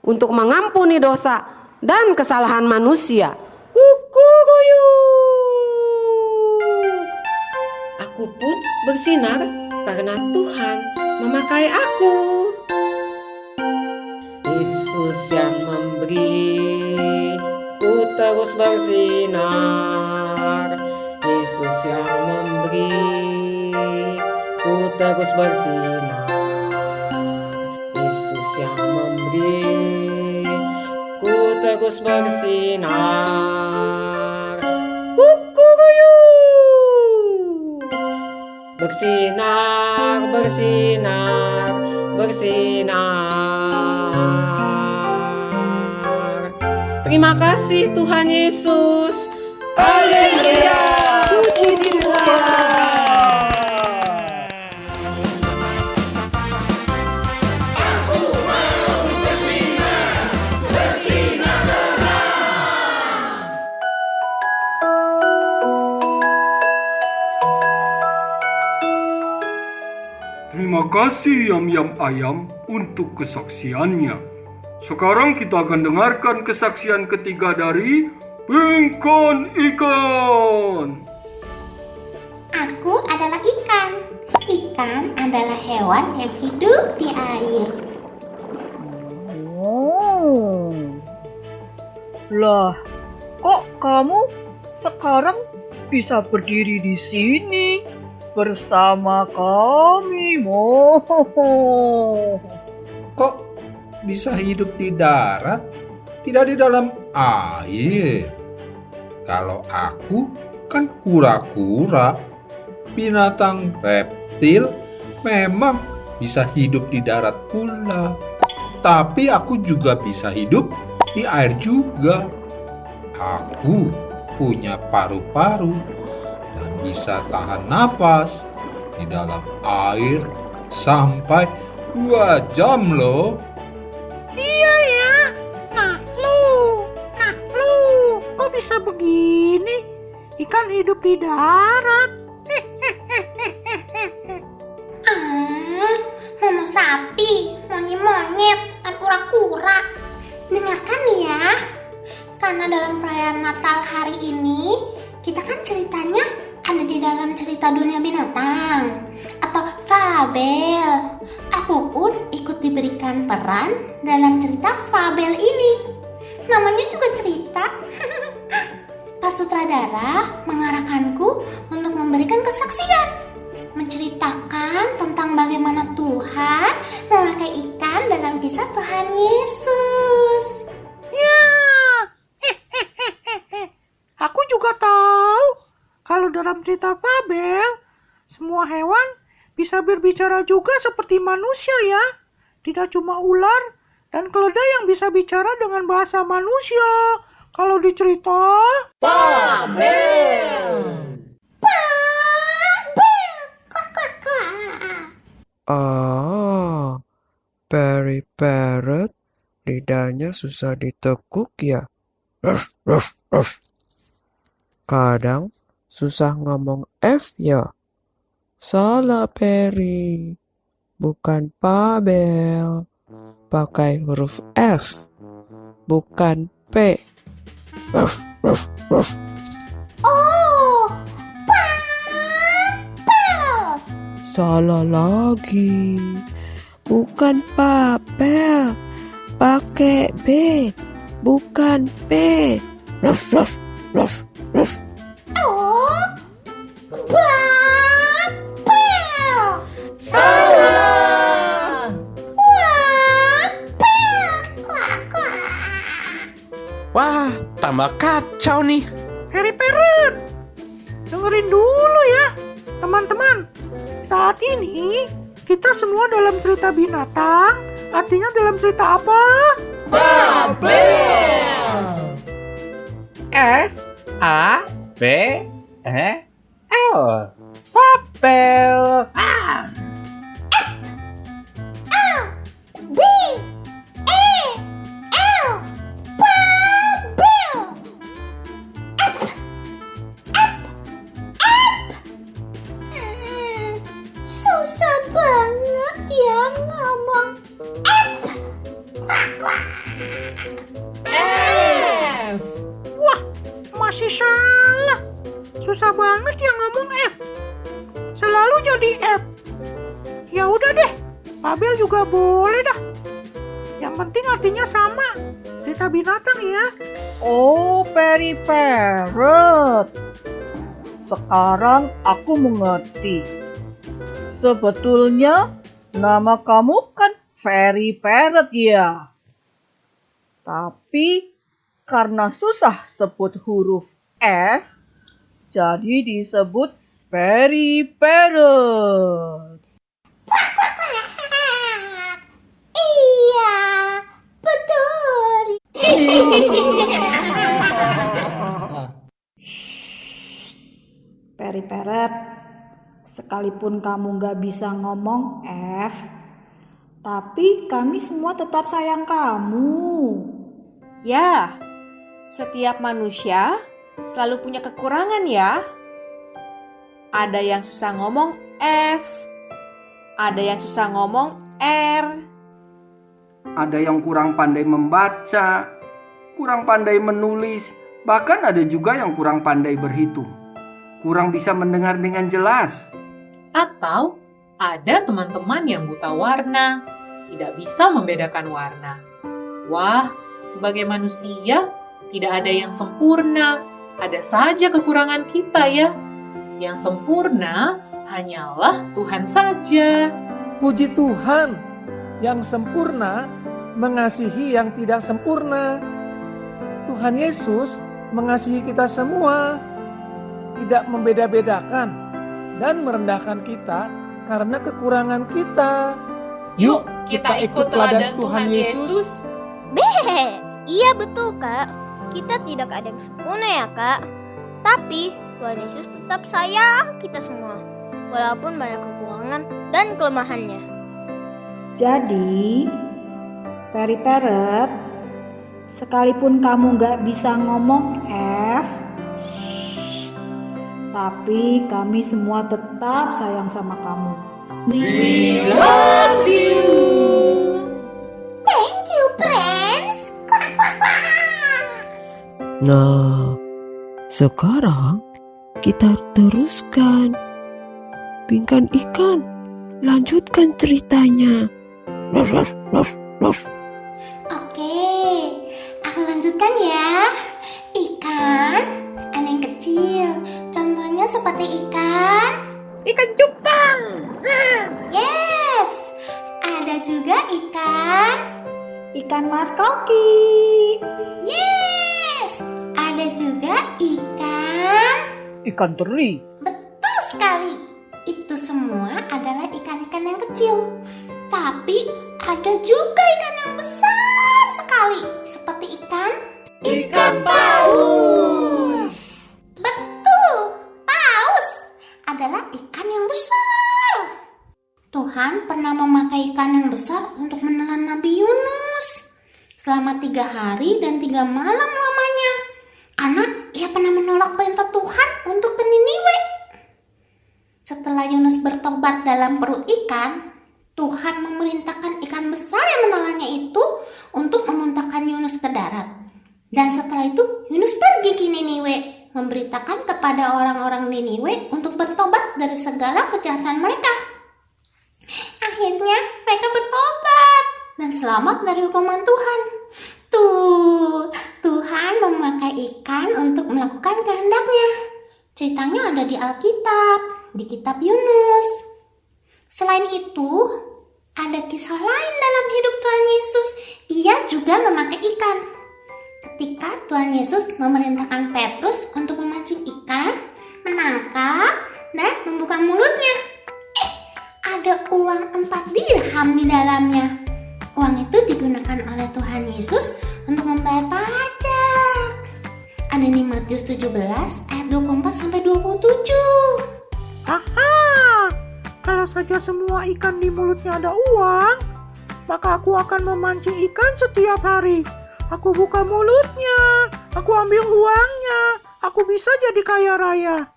untuk mengampuni dosa dan kesalahan manusia. Kukuruyu. Aku pun bersinar karena Tuhan memakai aku. Yesus yang memberi, ku terus bersinar. Yesus yang memberi, ku terus bersinar. Yesus yang memberi, ku terus bersinar. Kukuruyu. Bersinar, bersinar, bersinar. Terima kasih Tuhan Yesus. Haleluya. Puji Tuhan. Terima kasih Yam-Yam Ayam untuk kesaksiannya. Sekarang kita akan dengarkan kesaksian ketiga dari Bingkon Ikan. Aku adalah ikan. Ikan adalah hewan yang hidup di air. Lah, kok kamu sekarang bisa berdiri di sini bersama kami, Kok bisa hidup di darat, tidak di dalam air? Kalau aku kan kura-kura, binatang reptil, memang bisa hidup di darat pula. Tapi aku juga bisa hidup di air juga. Aku punya paru-paru dan bisa tahan napas di dalam air sampai 2 jam loh. Iya ya, nak lu, kok bisa begini? Ikan hidup di darat. Momo sapi, monyet-monyet, dan kura-kura. Dengarkan ya, karena dalam perayaan Natal hari ini, kita kan ceritanya ada di dalam cerita dunia binatang atau fabel. Aku pun ikut diberikan peran dalam cerita fabel ini. Namanya juga cerita. Pak sutradara mengarahkanku untuk memberikan kesaksian, menceritakan tentang bagaimana Tuhan memakai ikan dalam kisah Tuhan Yesus. Ya, aku juga tahu kalau dalam cerita fabel, semua hewan bisa berbicara juga seperti manusia ya. Tidak cuma ular dan keledai yang bisa bicara dengan bahasa manusia. Kalau dicerita fabel. Ah, Peri Parrot lidahnya susah ditekuk ya. Rush, rush, rush. Kadang susah ngomong F ya. Salah Peri, bukan Pabel. Pakai huruf F, bukan P. Rush, rush, rush. Oh, papel. Salah lagi, bukan papel. Pakai B, bukan P. Rush, rush, rush, rush. Oh, papel. salah. Wapel. Kuak, kuak. tambah kacau nih. Harry Parrot, dengerin dulu ya, teman-teman. Saat ini kita semua dalam cerita binatang. Artinya dalam cerita apa? Babel. F-A-B-E-L. Babel. Susah banget ya ngomong F. Wah, masih salah. Susah banget ya ngomong F. Selalu jadi F. Ya udah deh, Babel juga boleh dah. Yang penting artinya sama. Cerita binatang ya. Oh, Perry Parrot. Sekarang aku mengerti. Sebetulnya nama kamu kan Perry Parrot ya. Tapi karena susah sebut huruf F, jadi disebut Perry Parrot. Iya, betul. Perry Parrot, sekalipun kamu gak bisa ngomong F, tapi kami semua tetap sayang kamu. Ya, setiap manusia selalu punya kekurangan ya. Ada yang susah ngomong F, ada yang susah ngomong R. Ada yang kurang pandai membaca, kurang pandai menulis, bahkan ada juga yang kurang pandai berhitung. Kurang bisa mendengar dengan jelas. Atau ada teman-teman yang buta warna, tidak bisa membedakan warna. Wah, sebagai manusia tidak ada yang sempurna, ada saja kekurangan kita ya. Yang sempurna hanyalah Tuhan saja. Puji Tuhan, yang sempurna mengasihi yang tidak sempurna. Tuhan Yesus mengasihi kita semua, tidak membeda-bedakan dan merendahkan kita karena kekurangan kita. Yuk kita ikut teladan Tuhan Yesus. Iya betul Kak. Kita tidak ada yang sempurna ya Kak. Tapi Tuhan Yesus tetap sayang kita semua, walaupun banyak kekurangan dan kelemahannya. Jadi, Perry Parrot, sekalipun kamu gak bisa ngomong F, tapi kami semua tetap sayang sama kamu. We love you. Thank you, friends. Nah, sekarang kita teruskan. Pingkan ikan, lanjutkan ceritanya. Los. Oke, aku lanjutkan ya. Ikan, ada yang kecil. Contohnya seperti ikan cupang. Yes. Ada juga ikan mas koki. Yes. Ada juga ikan teri. Betul sekali. Itu semua adalah ikan-ikan yang kecil. Tapi ada juga ikan yang besar sekali, seperti ikan paus. Betul, paus adalah ikan yang besar. Tuhan pernah memakai ikan yang besar untuk menelan Nabi Yunus selama 3 hari dan 3 malam lamanya, karena ia pernah menolak perintah Tuhan untuk ke Niniwe. Setelah Yunus bertobat dalam perut ikan, Tuhan memerintahkan ikan besar yang menelannya itu untuk memuntahkan Yunus ke darat. Dan setelah itu Yunus pergi ke Niniwe, memberitakan kepada orang-orang Niniwe untuk bertobat dari segala kejahatan mereka. Akhirnya mereka bertobat dan selamat dari hukuman Tuhan. Tuhan memakai ikan untuk melakukan kehendaknya. Ceritanya ada di Alkitab, di kitab Yunus. Selain itu, ada kisah lain dalam hidup Tuhan Yesus. Ia juga memakai ikan. Ketika Tuhan Yesus memerintahkan Petrus untuk memancing ikan, menangkap, dan membuka mulutnya. Ada uang 4 dirham di dalamnya. Uang itu digunakan oleh Tuhan Yesus untuk membayar pajak. Ada di Matius 17 ayat 24-27. Aha, kalau saja semua ikan di mulutnya ada uang, maka aku akan memancing ikan setiap hari. Aku buka mulutnya, aku ambil uangnya, aku bisa jadi kaya raya.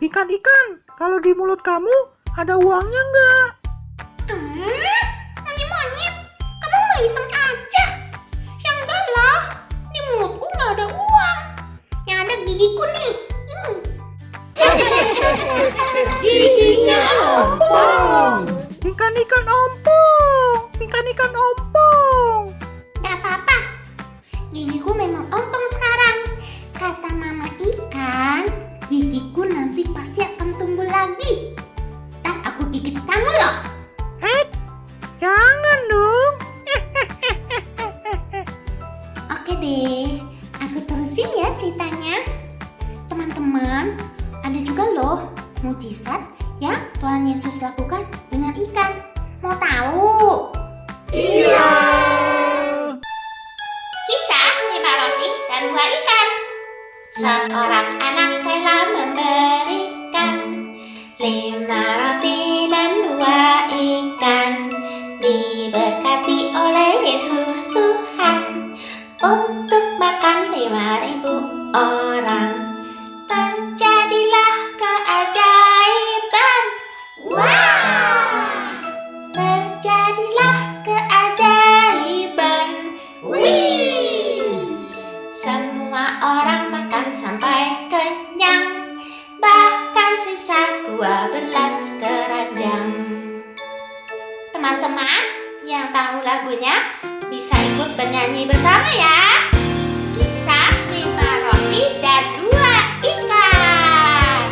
Ikan, kalau di mulut kamu ada uangnya nggak? Monyet, kamu mau iseng aja. Yang enggak lah, di mulutku nggak ada uang. Yang ada gigiku nih. Giginya ompong. Ikan ompong, ikan ompong. Gak apa-apa, gigiku memang ompong sekarang. Kata mama ikan, gigiku nanti pasti akan tumbuh lagi. Dan aku gigit kamu loh. Jangan dong. Oke deh, aku terusin ya ceritanya. Teman-teman, ada juga loh mujizat yang Tuhan Yesus lakukan dengan ikan. Mau tahu? Iya. Kisah 5 roti dan 2 ikan. Seorang anak rela memberikan 5 roti dan 2 ikan. Diberkati oleh Yesus Tuhan untuk makan 5.000 orang. Terjadilah keajaiban. Wow! Terjadilah keajaiban. Wih! Semua orang makan sampai kenyang, bahkan sisa 12 keranjang. Teman-teman yang tahu lagunya bisa ikut bernyanyi bersama ya. Kisah 5 roti dan 2 ikan.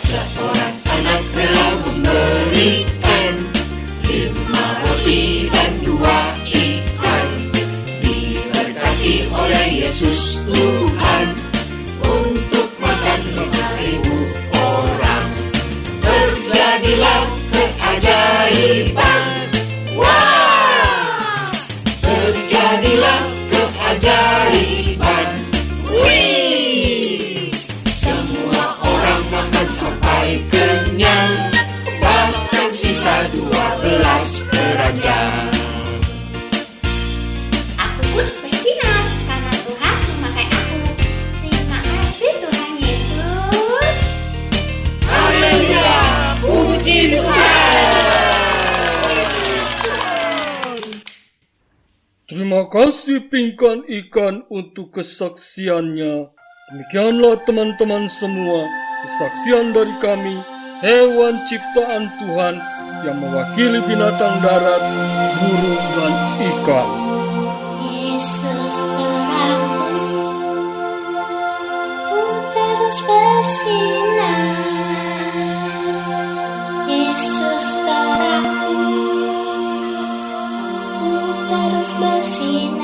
Seorang anak rela memberikan 5 roti dan 2 ikan. Diberkati oleh Yesus Tuhan untuk makan 5.000 orang. Terjadilah keajaiban. Wow! Terjadilah keajaiban. Wih! Semua orang makan sampai kenyang, bahkan sisa 12 keranjang. Aku pun bersinar karena Tuhan memakai aku. Terima kasih Tuhan Yesus. Haleluya, puji Tuhan. Terima kasih Pingkan Ikan untuk kesaksiannya. Demikianlah teman-teman semua, kesaksian dari kami, hewan ciptaan Tuhan yang mewakili binatang darat, burung dan ikan. Yesus terangku, ku terus bersinar. Yesus terangku, ku terus bersinar.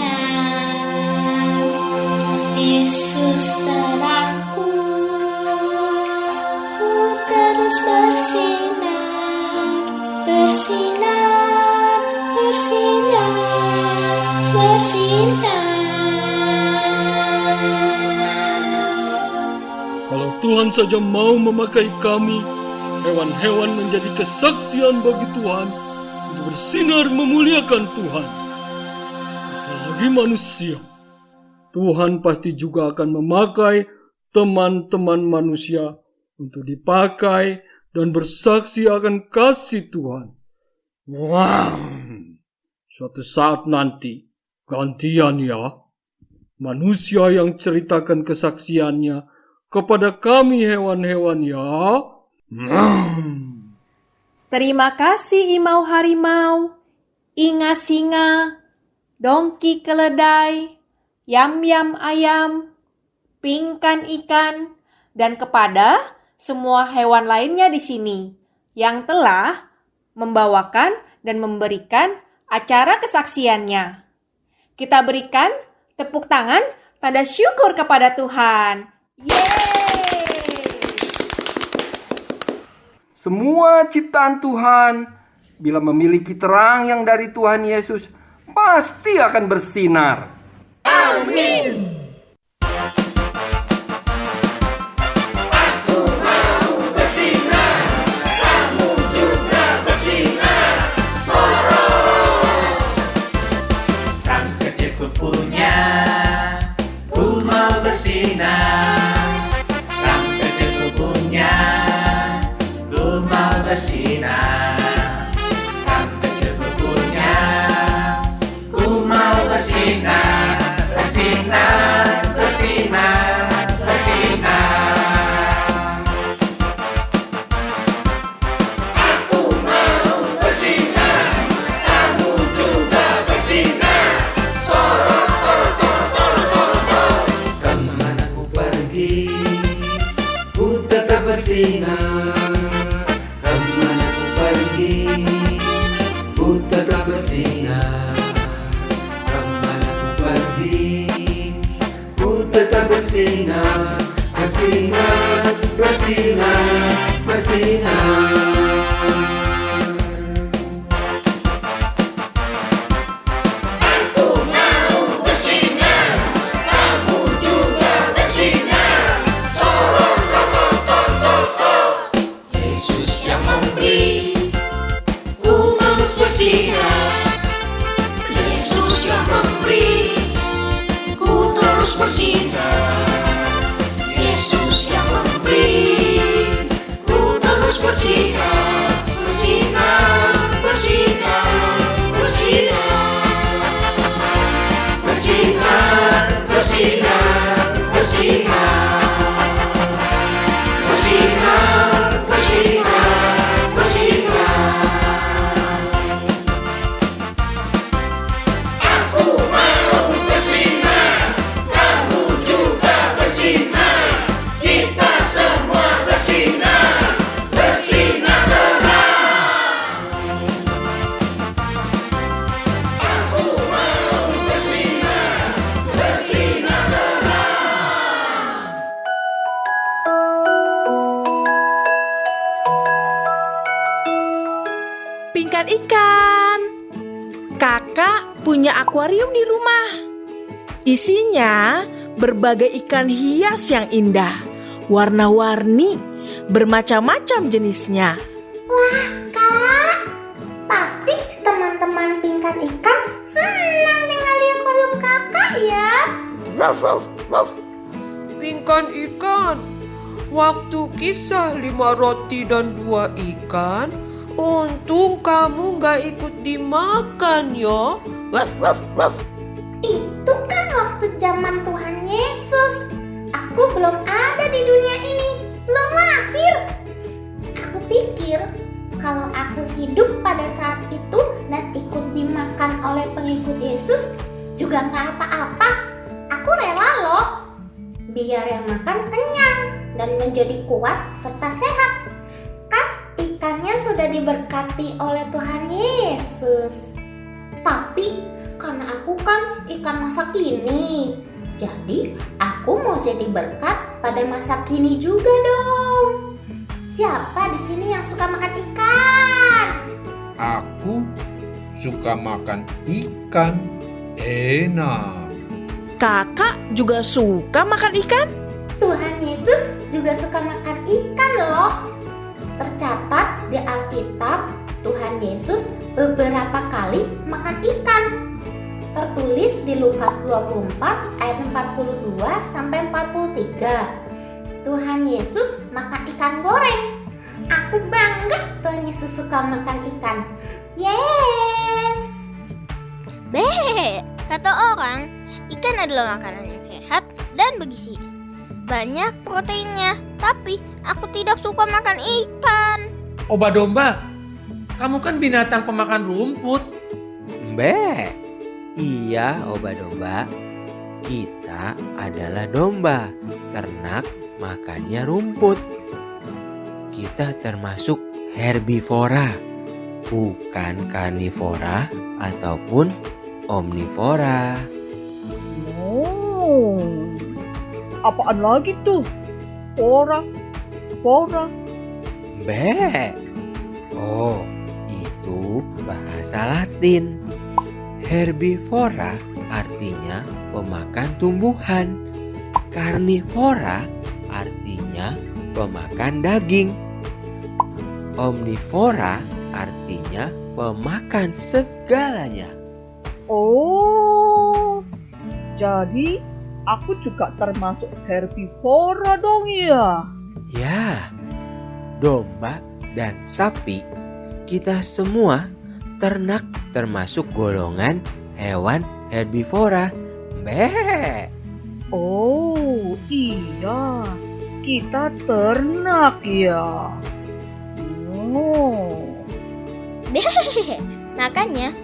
Yesus terangku, ku terus bersinar. Bersinar, bersinar, bersinar. Kalau Tuhan saja mau memakai kami, hewan-hewan menjadi kesaksian bagi Tuhan untuk bersinar memuliakan Tuhan. Apalagi manusia, Tuhan pasti juga akan memakai teman-teman manusia untuk dipakai dan bersaksi akan kasih Tuhan. Wow! Suatu saat nanti, gantian ya, manusia yang ceritakan kesaksiannya kepada kami hewan-hewan ya. Terima kasih Imau Harimau, Inga Singa, Dongki Keledai, Yam-Yam Ayam, Pingkan Ikan, dan kepada semua hewan lainnya di sini yang telah membawakan dan memberikan acara kesaksiannya. Kita berikan Tepuk tangan, tanda syukur kepada Tuhan. Yeay! Semua ciptaan Tuhan, bila memiliki terang yang dari Tuhan Yesus, pasti akan bersinar. Amin. Bersinar, kan kecil kukunya, ku mau bersinar, bersinar, bersinar, bersinar. Aku mau bersinar, kamu juga bersinar. Sorot, torot, torot, torot, torot, torot. Kemana ku pergi, ku tetap bersinar. Ku tetap bersinar, kemana ku pergi, ku tetap bersinar, bersinar, bersinar, bersinar. Aku mau bersinar, kamu juga bersinar. Sorot, rotot, totot, Yesus yang memberi. Bersinar, Yesus yang memberi, ku terus bersinar. Yesus yang memberi, ku terus bersinar, bersinar, bersinar, bersinar, bersinar, bersinar, bersinar, bersinar, bersinar, bersinar. Ikan. Kakak punya akuarium di rumah. Isinya berbagai ikan hias yang indah, warna-warni, bermacam-macam jenisnya. Wah, Kak, pasti teman-teman pingkan ikan senang tinggal di akuarium Kakak ya. Pingkan ikan, waktu kisah 5 roti dan 2 ikan, untung kamu gak ikut dimakan ya. Itu kan waktu zaman Tuhan Yesus. Aku belum ada di dunia ini, belum lahir. Aku pikir kalau aku hidup pada saat itu dan ikut dimakan oleh pengikut Yesus juga gak apa-apa. Aku rela loh, biar yang makan kenyang dan menjadi kuat serta sehat. Ikannya sudah diberkati oleh Tuhan Yesus. Tapi karena aku kan ikan masa kini, jadi aku mau jadi berkat pada masa kini juga dong. Siapa di sini yang suka makan ikan? Aku suka makan ikan, enak. Kakak juga suka makan ikan? Tuhan Yesus juga suka makan ikan loh. Tercatat di Alkitab, Tuhan Yesus beberapa kali makan ikan. Tertulis di Lukas 24 ayat 42 sampai 43. Tuhan Yesus makan ikan goreng. Aku bangga Tuhan Yesus suka makan ikan. Yes. Kata orang, ikan adalah makanan yang sehat dan bergizi. Banyak proteinnya, tapi aku tidak suka makan ikan. Oba domba, kamu kan binatang pemakan rumput. Mbe, iya oba domba. Kita adalah domba, ternak makannya rumput. Kita termasuk herbivora, bukan karnivora ataupun omnivora. Apaan lagi tuh? Fora. Be. Oh, itu bahasa Latin. Herbivora artinya pemakan tumbuhan. Karnivora artinya pemakan daging. Omnivora artinya pemakan segalanya. Oh, jadi aku juga termasuk herbivora dong ya? Ya, domba dan sapi, kita semua ternak termasuk golongan hewan herbivora. Be. Oh, iya. Kita ternak ya. Oh. Makanya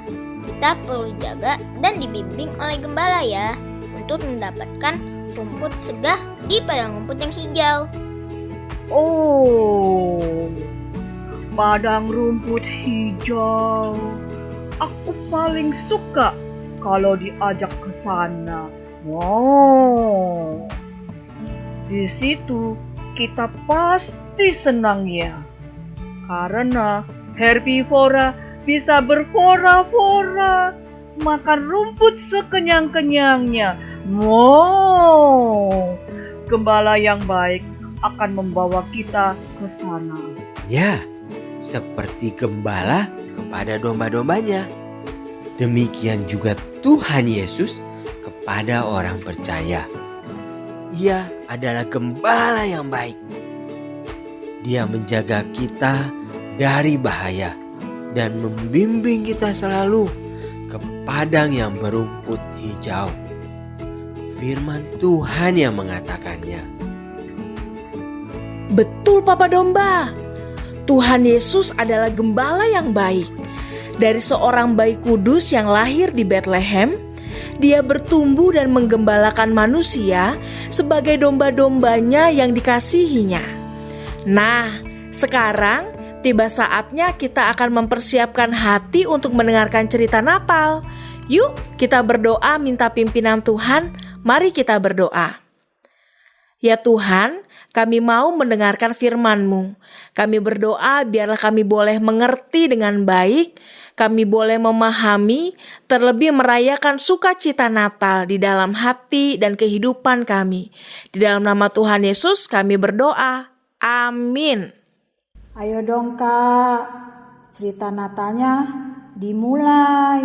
kita perlu jaga dan dibimbing oleh gembala ya, untuk mendapatkan rumput segar di padang rumput yang hijau. Oh, padang rumput hijau. Aku paling suka kalau diajak ke sana. Wow, di situ kita pasti senang ya, karena herbivora bisa berfora-fora, makan rumput sekenyang-kenyangnya. Wow, gembala yang baik akan membawa kita ke sana. Ya, seperti gembala kepada domba-dombanya. Demikian juga Tuhan Yesus kepada orang percaya. Ia adalah gembala yang baik. Dia menjaga kita dari bahaya dan membimbing kita selalu ke padang yang berumput hijau. Firman Tuhan yang mengatakannya. Betul Papa Domba. Tuhan Yesus adalah gembala yang baik. Dari seorang bayi kudus yang lahir di Bethlehem, dia bertumbuh dan menggembalakan manusia sebagai domba-dombanya yang dikasihinya. Nah, sekarang tiba saatnya kita akan mempersiapkan hati untuk mendengarkan cerita Natal. Yuk kita berdoa minta pimpinan Tuhan. Mari kita berdoa. Ya Tuhan, kami mau mendengarkan firman-Mu. Kami berdoa biarlah kami boleh mengerti dengan baik, kami boleh memahami, terlebih merayakan sukacita Natal di dalam hati dan kehidupan kami. Di dalam nama Tuhan Yesus kami berdoa. Amin. Ayo dong Kak, cerita Natalnya dimulai.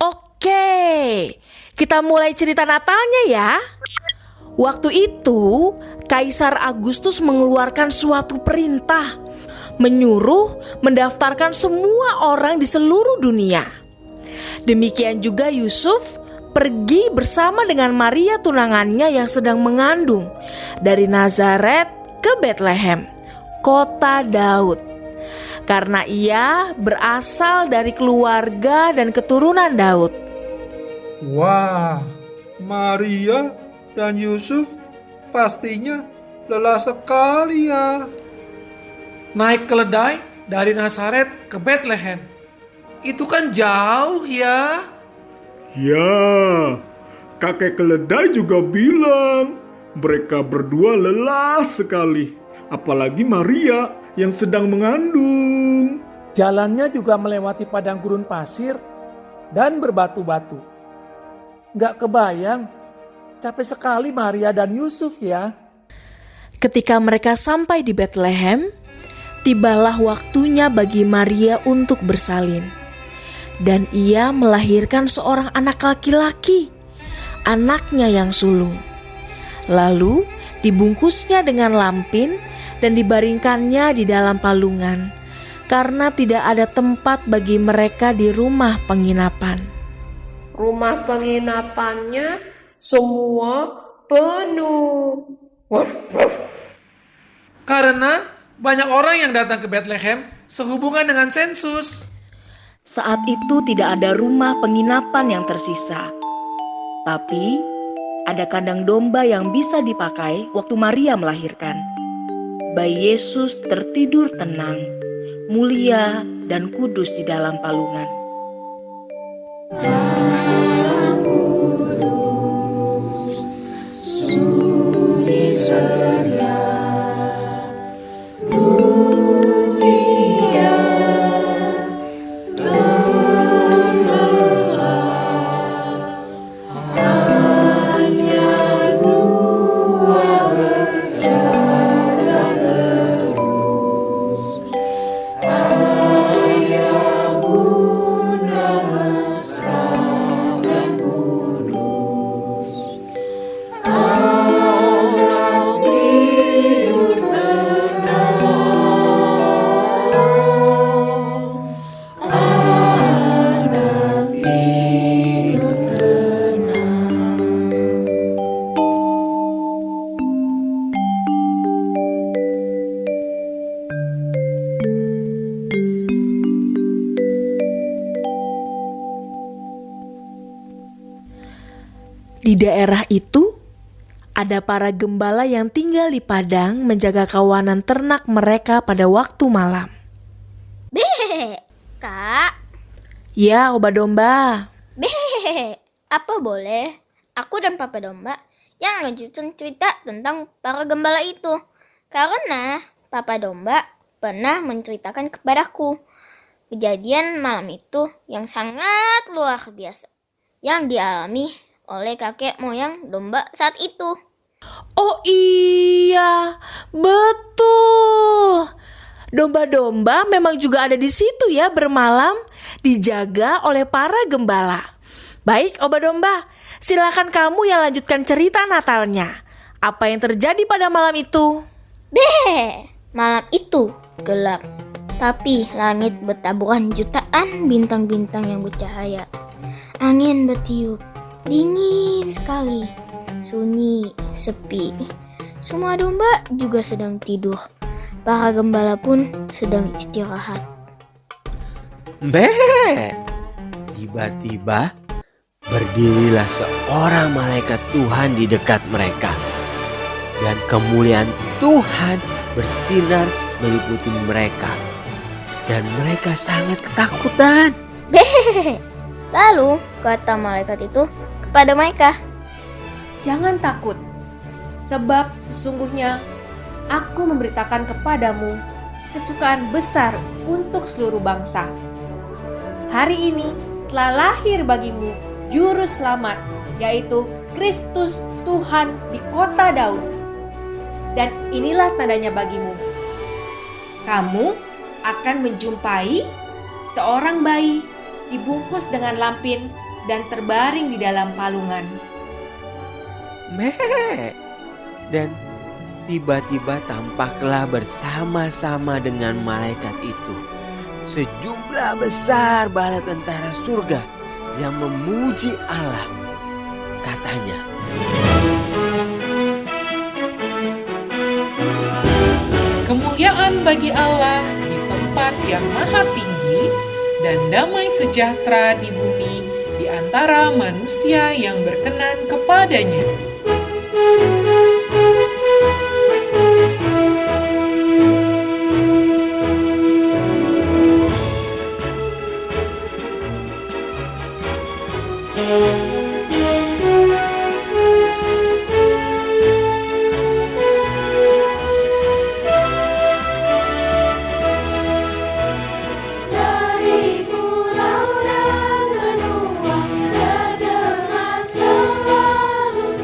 Oke, kita mulai cerita Natalnya ya. Waktu itu, Kaisar Agustus mengeluarkan suatu perintah, menyuruh mendaftarkan semua orang di seluruh dunia. Demikian juga Yusuf pergi bersama dengan Maria tunangannya yang sedang mengandung dari Nazaret ke Bethlehem, kota Daud. Karena ia berasal dari keluarga dan keturunan Daud. Wah, Maria dan Yusuf pastinya lelah sekali ya. Naik keledai dari Nazaret ke Bethlehem. Itu kan jauh ya. Ya, kakek keledai juga bilang mereka berdua lelah sekali. Apalagi Maria yang sedang mengandung. Jalannya juga melewati padang gurun pasir dan berbatu-batu. Nggak kebayang, capek sekali Maria dan Yusuf ya. Ketika mereka sampai di Bethlehem, tibalah waktunya bagi Maria untuk bersalin. Dan ia melahirkan seorang anak laki-laki, anaknya yang sulung. Lalu dibungkusnya dengan lampin dan dibaringkannya di dalam palungan, karena tidak ada tempat bagi mereka di rumah penginapan. Rumah penginapannya semua penuh. Karena banyak orang yang datang ke Bethlehem sehubungan dengan sensus. Saat itu tidak ada rumah penginapan yang tersisa. Tapi ada kandang domba yang bisa dipakai waktu Maria melahirkan. Bayi Yesus tertidur tenang, mulia dan kudus di dalam palungan. Di daerah itu, ada para gembala yang tinggal di padang menjaga kawanan ternak mereka pada waktu malam. Beh, Kak. Ya, Oba Domba. Beh, apa boleh aku dan Papa Domba yang lanjutin cerita tentang para gembala itu? Karena Papa Domba pernah menceritakan kepadaku kejadian malam itu yang sangat luar biasa yang dialami oleh kakek moyang domba saat itu. Oh iya, betul. Domba-domba memang juga ada di situ ya bermalam, dijaga oleh para gembala. Baik, Oba Domba, silakan kamu yang lanjutkan cerita Natalnya. Apa yang terjadi pada malam itu? Beh, malam itu gelap, tapi langit bertaburan jutaan bintang-bintang yang bercahaya. Angin bertiup, dingin sekali, sunyi, sepi. Semua domba juga sedang tidur. Para gembala pun sedang istirahat. Mbeh, tiba-tiba berdirilah seorang malaikat Tuhan di dekat mereka. Dan kemuliaan Tuhan bersinar meliputi mereka. Dan mereka sangat ketakutan. Beh, lalu kata malaikat itu kepada mereka, Jangan takut, sebab sesungguhnya aku memberitakan kepadamu kesukaan besar untuk seluruh bangsa. Hari ini telah lahir bagimu Juru Selamat, yaitu Kristus Tuhan di kota Daud. Dan inilah tandanya bagimu. Kamu akan menjumpai seorang bayi dibungkus dengan lampin dan terbaring di dalam palungan. Meh. Dan tiba-tiba tampaklah bersama-sama dengan malaikat itu sejumlah besar bala tentara surga yang memuji Allah. Katanya, Kemuliaan bagi Allah di tempat yang maha tinggi dan damai sejahtera di bumi di antara manusia yang berkenan kepadanya. Dari pulau dan benua terdengar selalu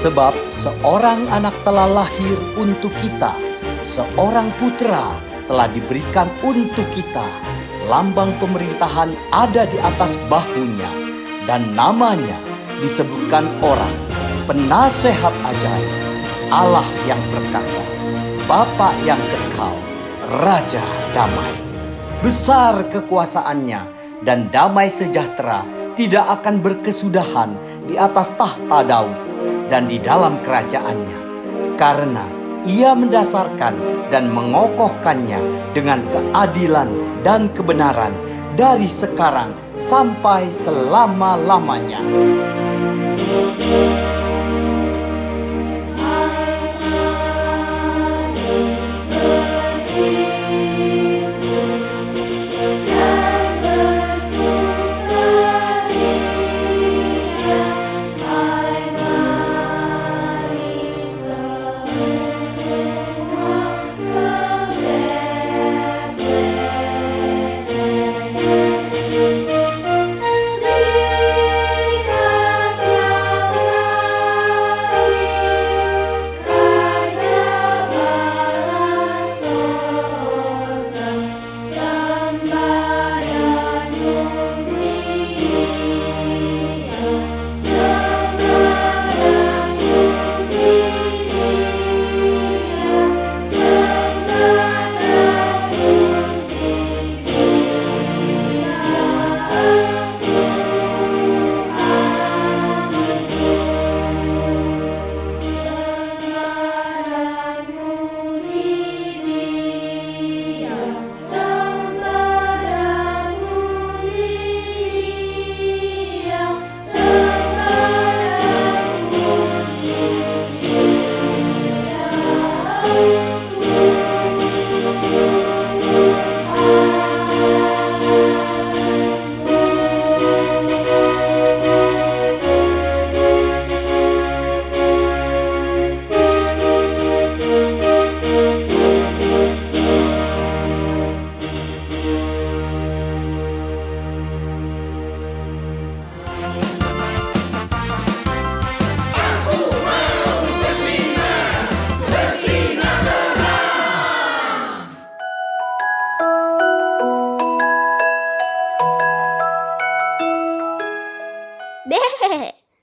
Sebab seorang anak telah lahir untuk kita, seorang putra telah diberikan untuk kita. Lambang pemerintahan ada di atas bahunya, dan namanya disebutkan orang, Penasehat Ajaib, Allah yang perkasa, Bapa yang kekal, Raja damai. Besar kekuasaannya dan damai sejahtera tidak akan berkesudahan di atas tahta Daud dan di dalam kerajaannya, karena Ia mendasarkan dan mengokohkannya dengan keadilan dan kebenaran dari sekarang sampai selama-lamanya.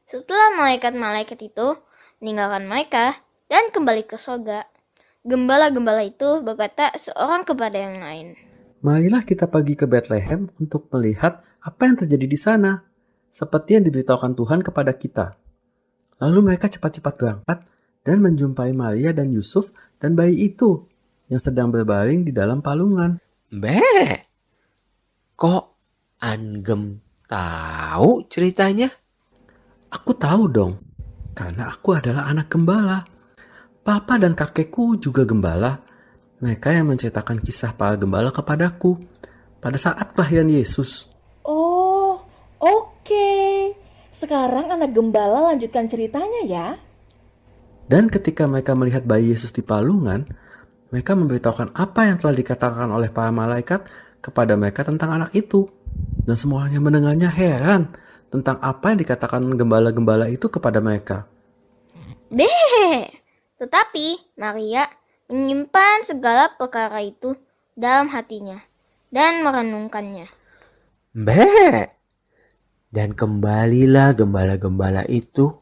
Setelah malaikat-malaikat itu meninggalkan mereka dan kembali ke surga, gembala-gembala itu berkata seorang kepada yang lain, "Marilah kita pergi ke Bethlehem untuk melihat apa yang terjadi di sana, seperti yang diberitahukan Tuhan kepada kita." Lalu mereka cepat-cepat berangkat dan menjumpai Maria dan Yusuf dan bayi itu yang sedang berbaring di dalam palungan. Kok Anggem tahu ceritanya? Aku tahu dong, karena aku adalah anak gembala. Papa dan kakekku juga gembala. Mereka yang menceritakan kisah para gembala kepadaku pada saat kelahiran Yesus. Oh, oke. Sekarang anak gembala lanjutkan ceritanya ya. Dan ketika mereka melihat bayi Yesus di palungan, mereka memberitahukan apa yang telah dikatakan oleh para malaikat kepada mereka tentang anak itu. Dan semuanya mendengarnya heran tentang apa yang dikatakan gembala-gembala itu kepada mereka. Tetapi Maria menyimpan segala perkara itu dalam hatinya dan merenungkannya. Dan kembalilah gembala-gembala itu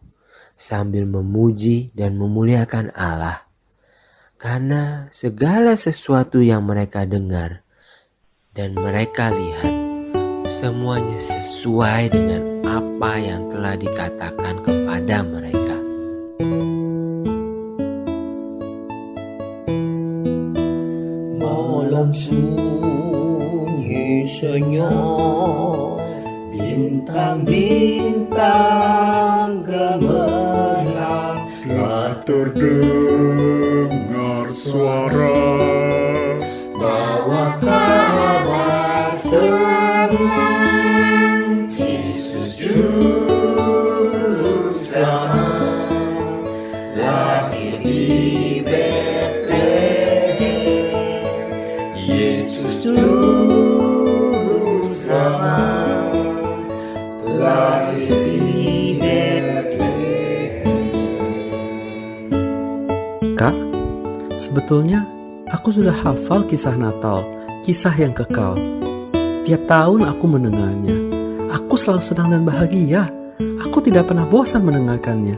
sambil memuji dan memuliakan Allah, karena segala sesuatu yang mereka dengar dan mereka lihat, semuanya sesuai dengan apa yang telah dikatakan kepada mereka. Malam sunyi senyum, bintang-bintang gemerlap, telah terdengar suara bawa kabar senang, Yesus juru selamat lahir di Bethlehem. Yesus juru selamat lahir di Bethlehem. Sebetulnya, aku sudah hafal kisah Natal, kisah yang kekal. Tiap tahun aku mendengarnya. Aku selalu senang dan bahagia. Aku tidak pernah bosan mendengarkannya.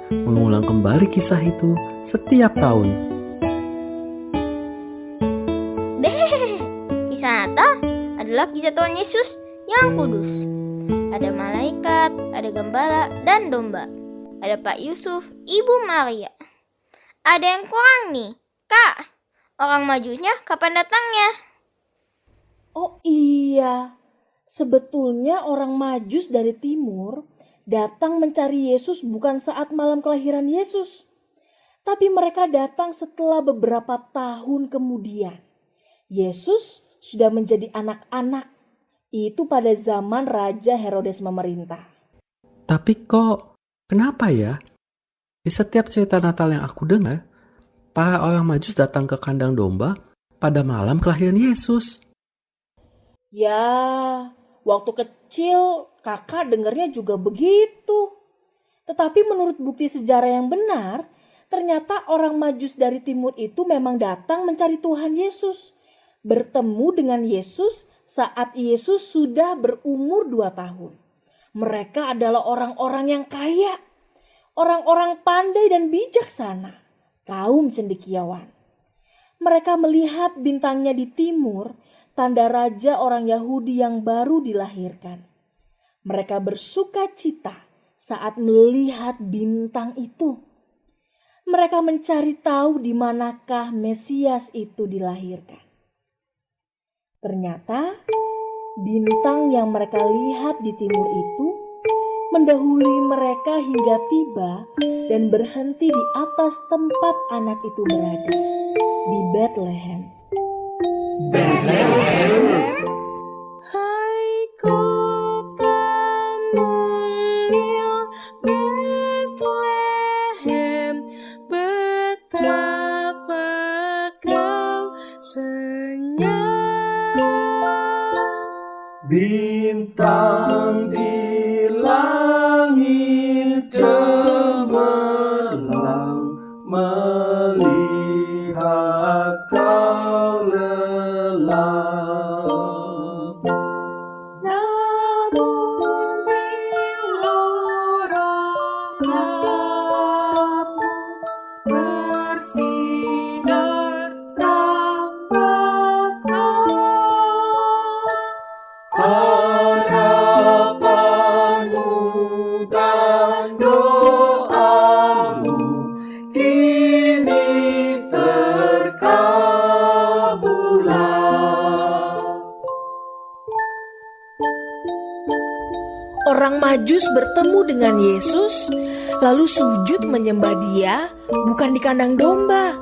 Mengulang kembali kisah itu setiap tahun. Kisah Natal adalah kisah Tuhan Yesus yang kudus. Ada malaikat, ada gembala, dan domba. Ada Pak Yusuf, Ibu Maria. Ada yang kurang nih, Kak. Orang Majusnya kapan datangnya? Oh iya, sebetulnya orang Majus dari timur datang mencari Yesus bukan saat malam kelahiran Yesus. Tapi mereka datang setelah beberapa tahun kemudian. Yesus sudah menjadi anak-anak. Itu pada zaman Raja Herodes memerintah. Tapi kok, kenapa ya? Di setiap cerita Natal yang aku dengar, para orang Majus datang ke kandang domba pada malam kelahiran Yesus. Ya, waktu kecil kakak dengarnya juga begitu. Tetapi menurut bukti sejarah yang benar, ternyata orang Majus dari timur itu memang datang mencari Tuhan Yesus. Bertemu dengan Yesus saat Yesus sudah berumur 2 tahun. Mereka adalah orang-orang yang kaya, orang-orang pandai dan bijaksana, kaum cendekiawan. Mereka melihat bintangnya di timur, tanda raja orang Yahudi yang baru dilahirkan. Mereka bersuka cita saat melihat bintang itu. Mereka mencari tahu di manakah Mesias itu dilahirkan. Ternyata bintang yang mereka lihat di timur itu mendahului mereka hingga tiba dan berhenti di atas tempat anak itu berada, di Bethlehem. Hai kota mungil Bethlehem, betapa kau senyap. Bintang di langit cemerlang, melihat kau lelah. Namun gelora kamu bersinar tambah. Harapanmu dan doamu kini terkabullah. Orang Majus bertemu dengan Yesus, lalu sujud menyembah Dia bukan di kandang domba,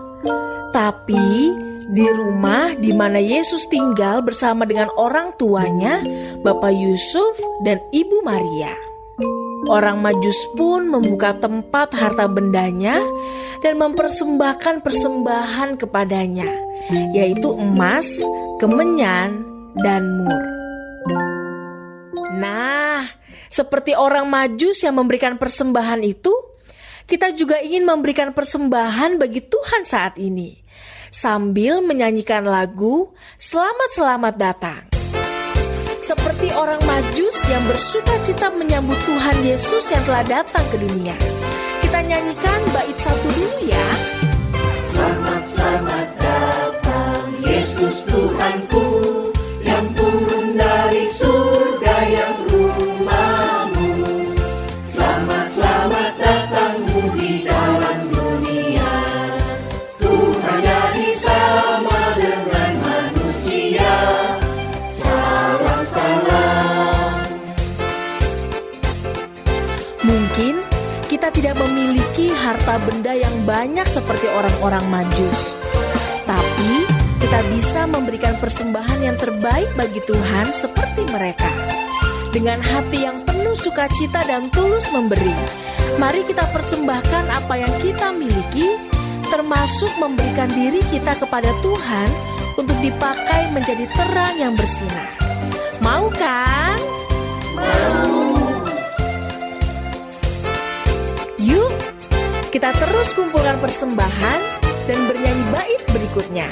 tapi di rumah di mana Yesus tinggal bersama dengan orang tuanya, Bapak Yusuf dan Ibu Maria. Orang Majus pun membuka tempat harta bendanya dan mempersembahkan persembahan kepadanya, yaitu emas, kemenyan, dan mur. Nah, seperti orang Majus yang memberikan persembahan itu, kita juga ingin memberikan persembahan bagi Tuhan saat ini, sambil menyanyikan lagu Selamat-selamat datang. Seperti orang Majus yang bersuka cita menyambut Tuhan Yesus yang telah datang ke dunia. Kita nyanyikan bait 1 dulu ya. Selamat-selamat datang Yesus Tuhanku, yang turun dari surga yang rumahmu. Selamat-selamat datangmu di dalam dunia. Tuhan jadi sama dengan manusia. Salam-salam. Mungkin kita tidak memiliki harta benda yang banyak seperti orang-orang Majus, tapi kita bisa memberikan persembahan yang terbaik bagi Tuhan seperti mereka. Dengan hati yang penuh sukacita dan tulus memberi, mari kita persembahkan apa yang kita miliki, termasuk memberikan diri kita kepada Tuhan untuk dipakai menjadi terang yang bersinar. Mau kan? Mau. Yuk, kita terus kumpulkan persembahan dan bernyanyi bait berikutnya.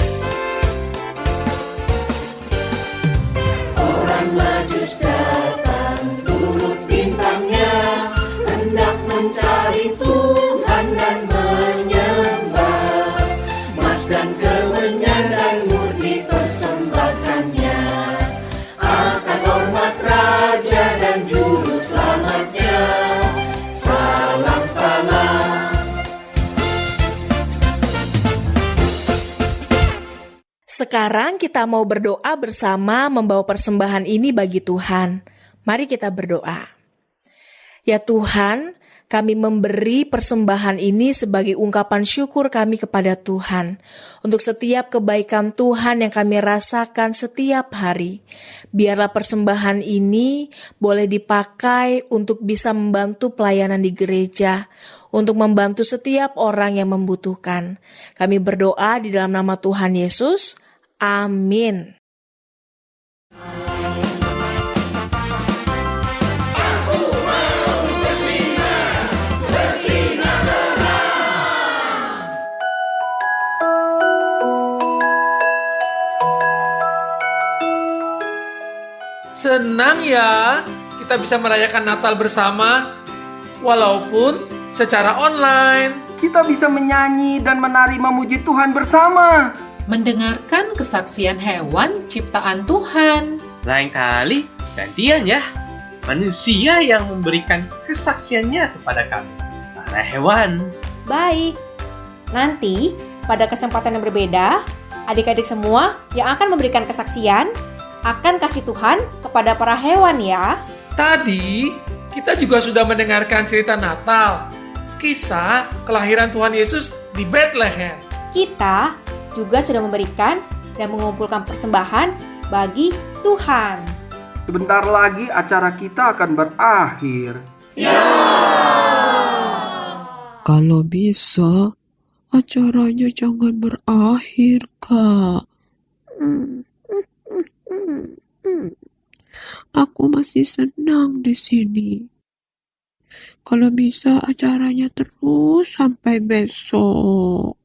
Orang Majus datang turut bintangnya, hendak mencari Tuhan dan menyembah. Mas dan kemenyan dan murni persembahkannya, akan hormat Raja dan Juru Selamatnya. Salam salam. Sekarang kita mau berdoa bersama membawa persembahan ini bagi Tuhan. Mari kita berdoa. Ya Tuhan, kami memberi persembahan ini sebagai ungkapan syukur kami kepada Tuhan untuk setiap kebaikan Tuhan yang kami rasakan setiap hari. Biarlah persembahan ini boleh dipakai untuk bisa membantu pelayanan di gereja, untuk membantu setiap orang yang membutuhkan. Kami berdoa di dalam nama Tuhan Yesus. Amin. Senang ya kita bisa merayakan Natal bersama, walaupun secara online. Kita bisa menyanyi dan menari memuji Tuhan bersama. Mendengarkan kesaksian hewan ciptaan Tuhan. Lain kali, gantian ya. Manusia yang memberikan kesaksiannya kepada kami, para hewan. Baik, nanti pada kesempatan yang berbeda, adik-adik semua yang akan memberikan kesaksian akan kasih Tuhan kepada para hewan ya. Tadi kita juga sudah mendengarkan cerita Natal, kisah kelahiran Tuhan Yesus di Bethlehem. Kita juga sudah memberikan dan mengumpulkan persembahan bagi Tuhan. Sebentar lagi acara kita akan berakhir. Kalau bisa, acaranya jangan berakhir, Kak. Aku masih senang di sini. Kalau bisa acaranya terus sampai besok.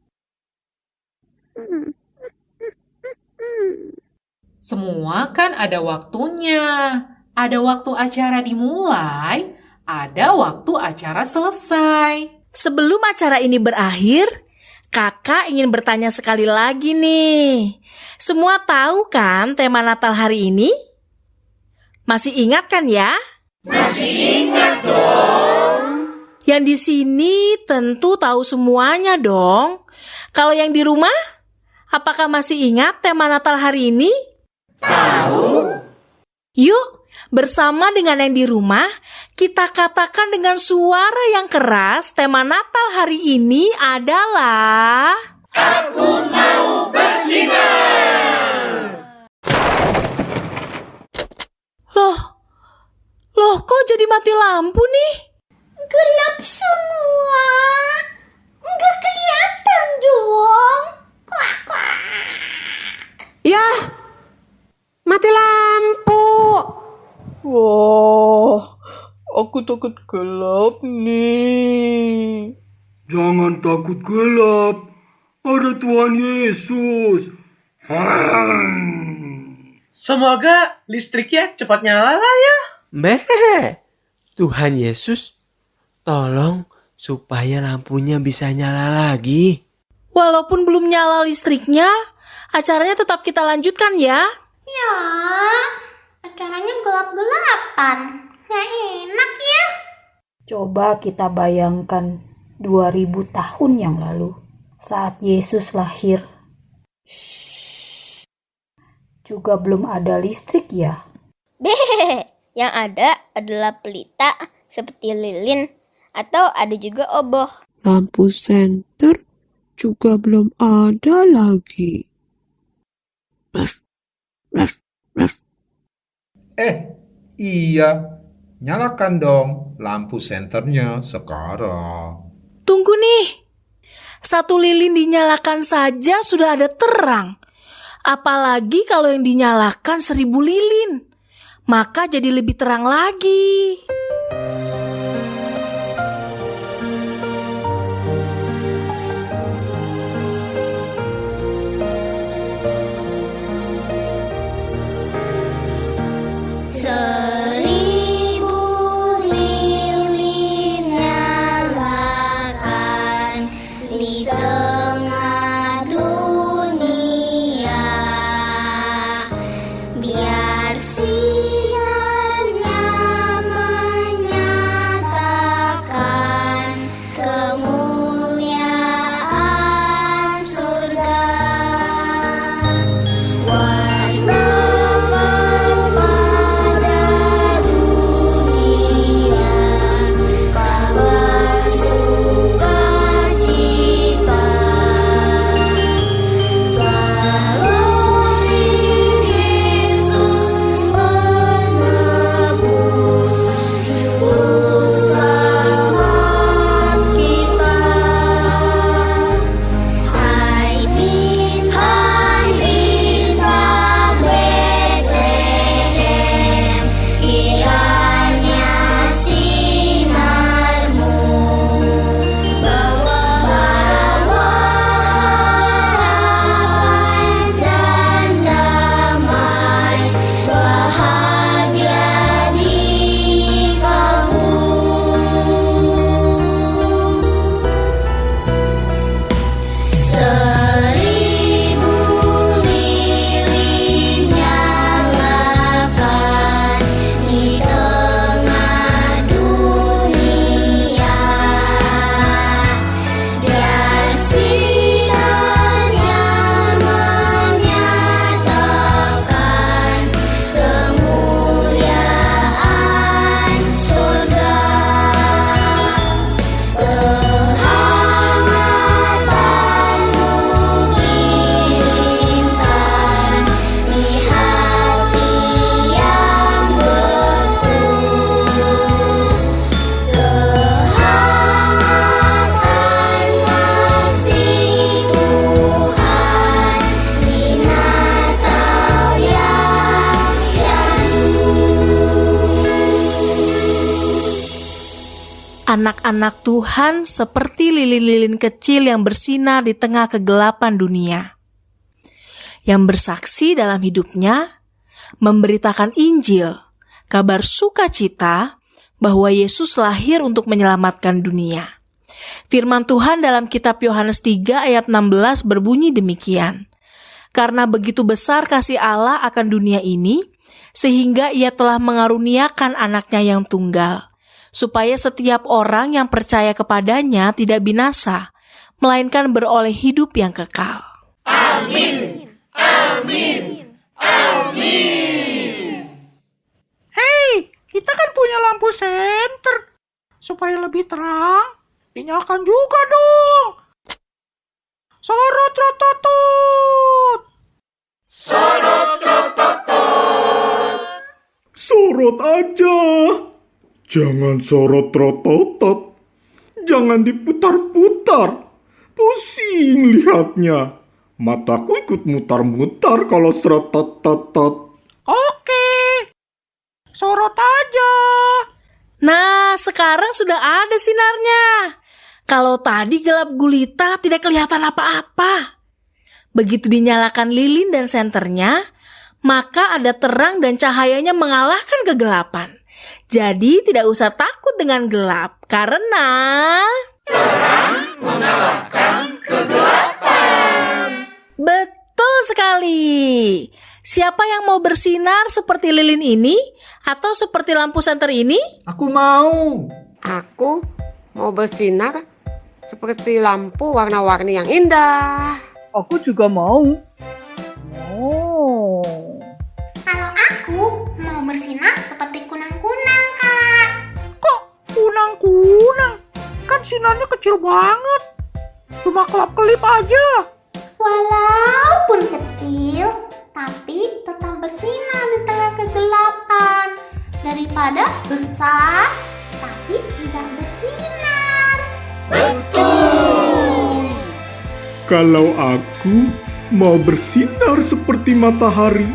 Semua kan ada waktunya. Ada waktu acara dimulai, ada waktu acara selesai. Sebelum acara ini berakhir, Kakak ingin bertanya sekali lagi nih. Semua tahu kan tema Natal hari ini? Masih ingat kan ya? Masih ingat dong. Yang di sini tentu tahu semuanya dong. Kalau yang di rumah, apakah masih ingat tema Natal hari ini? Tahu. Yuk, bersama dengan yang di rumah, kita katakan dengan suara yang keras tema Natal hari ini adalah... Aku mau bersinar. Loh kok jadi mati lampu nih? Gelap semua. Nggak kelihatan dong. Yah, mati lampu. Wah, aku takut gelap nih. Jangan takut gelap. Ada Tuhan Yesus. Semoga listriknya cepat nyala ya. Tuhan Yesus, tolong supaya lampunya bisa nyala lagi. Walaupun belum nyala listriknya, acaranya tetap kita lanjutkan ya. Ya, acaranya gelap-gelapan. Nggak enak ya. Coba kita bayangkan 2000 tahun yang lalu saat Yesus lahir. Juga belum ada listrik ya. Yang ada adalah pelita seperti lilin atau ada juga obor. Lampu senter juga belum ada lagi. Iya. Nyalakan dong lampu senternya sekarang. Tunggu nih. Satu lilin dinyalakan saja sudah ada terang. Apalagi kalau yang dinyalakan 1000 lilin. Maka jadi lebih terang lagi. Anak-anak Tuhan seperti lilin-lilin kecil yang bersinar di tengah kegelapan dunia, yang bersaksi dalam hidupnya, memberitakan Injil, kabar sukacita bahwa Yesus lahir untuk menyelamatkan dunia. Firman Tuhan dalam kitab Yohanes 3 ayat 16 berbunyi demikian. Karena begitu besar kasih Allah akan dunia ini, sehingga Ia telah mengaruniakan anaknya yang tunggal, supaya setiap orang yang percaya kepadanya tidak binasa, melainkan beroleh hidup yang kekal. Amin. Amin. Amin. Hei, kita kan punya lampu senter. Supaya lebih terang, dinyalakan juga dong. Sorot rototut. Sorot rototut. Sorot aja. Jangan sorot rototot. Jangan diputar-putar. Pusing lihatnya. Mataku ikut mutar-mutar kalau serotot-totot. Oke. Sorot aja. Nah, sekarang sudah ada sinarnya. Kalau tadi gelap gulita tidak kelihatan apa-apa. Begitu dinyalakan lilin dan senternya, maka ada terang dan cahayanya mengalahkan kegelapan. Jadi tidak usah takut dengan gelap, karena terang mengalahkan kegelapan. Betul sekali. Siapa yang mau bersinar seperti lilin ini atau seperti lampu senter ini? Aku mau. Aku mau bersinar seperti lampu warna-warni yang indah. Aku juga mau. Kalau aku mau bersinar seperti kunang-kunang, Kak. Kok kunang-kunang? Kan sinarnya kecil banget. Cuma kelap-kelip aja. Walaupun kecil, tapi tetap bersinar di tengah kegelapan. Daripada besar, tapi tidak bersinar. Betul. Kalau aku mau bersinar seperti matahari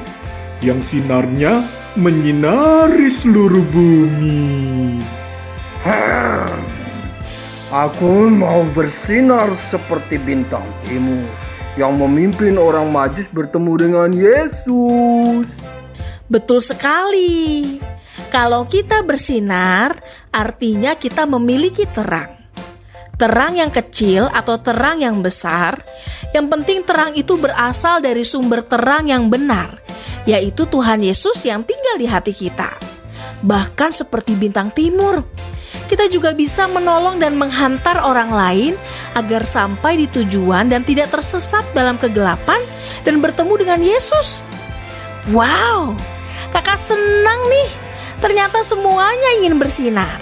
yang sinarnya menyinari seluruh bumi. Aku mau bersinar seperti bintang timur yang memimpin orang Majus bertemu dengan Yesus. Betul sekali. Kalau kita bersinar, artinya kita memiliki terang. Terang yang kecil atau terang yang besar, yang penting terang itu berasal dari sumber terang yang benar, yaitu Tuhan Yesus yang tinggal di hati kita. Bahkan seperti bintang timur, kita juga bisa menolong dan menghantar orang lain agar sampai di tujuan dan tidak tersesat dalam kegelapan dan bertemu dengan Yesus. Wow, kakak senang nih. Ternyata semuanya ingin bersinar.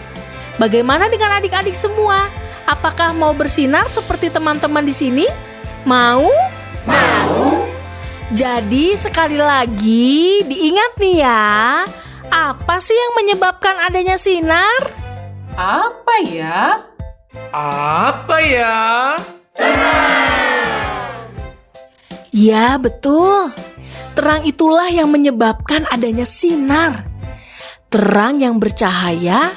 Bagaimana dengan adik-adik semua? Apakah mau bersinar seperti teman-teman di sini? Mau? Mau. Jadi sekali lagi diingat nih ya, apa sih yang menyebabkan adanya sinar? Apa ya? Apa ya? Ya betul, terang itulah yang menyebabkan adanya sinar. Terang yang bercahaya,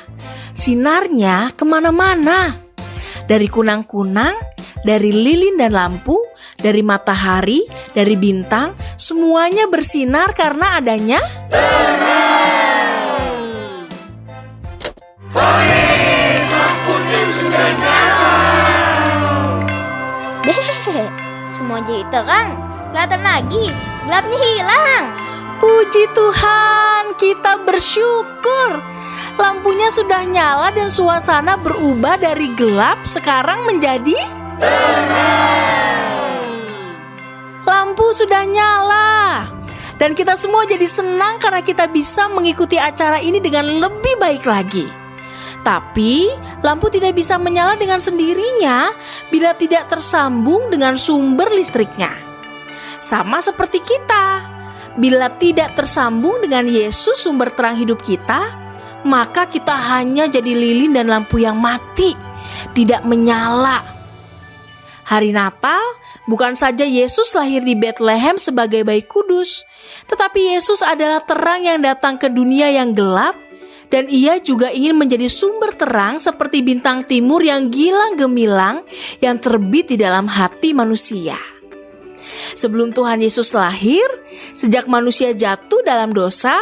sinarnya kemana-mana. Dari kunang-kunang, dari lilin dan lampu, dari matahari, dari bintang, semuanya bersinar karena adanya terang. Hore, lampunya sudah nyala. Deh, semua jadi terang. Kelihatan lagi, gelapnya hilang. Puji Tuhan, kita bersyukur. Lampunya sudah nyala dan suasana berubah dari gelap sekarang menjadi terang. Lampu sudah nyala. Dan kita semua jadi senang karena kita bisa mengikuti acara ini dengan lebih baik lagi. Tapi, lampu tidak bisa menyala dengan sendirinya bila tidak tersambung dengan sumber listriknya. Sama seperti kita. Bila tidak tersambung dengan Yesus sumber terang hidup kita, maka kita hanya jadi lilin dan lampu yang mati, tidak menyala. Hari Natal bukan saja Yesus lahir di Bethlehem sebagai bayi kudus, tetapi Yesus adalah terang yang datang ke dunia yang gelap Dan ia juga ingin menjadi sumber terang seperti bintang timur yang gilang gemilang yang terbit di dalam hati manusia. Sebelum Tuhan Yesus lahir, sejak manusia jatuh dalam dosa,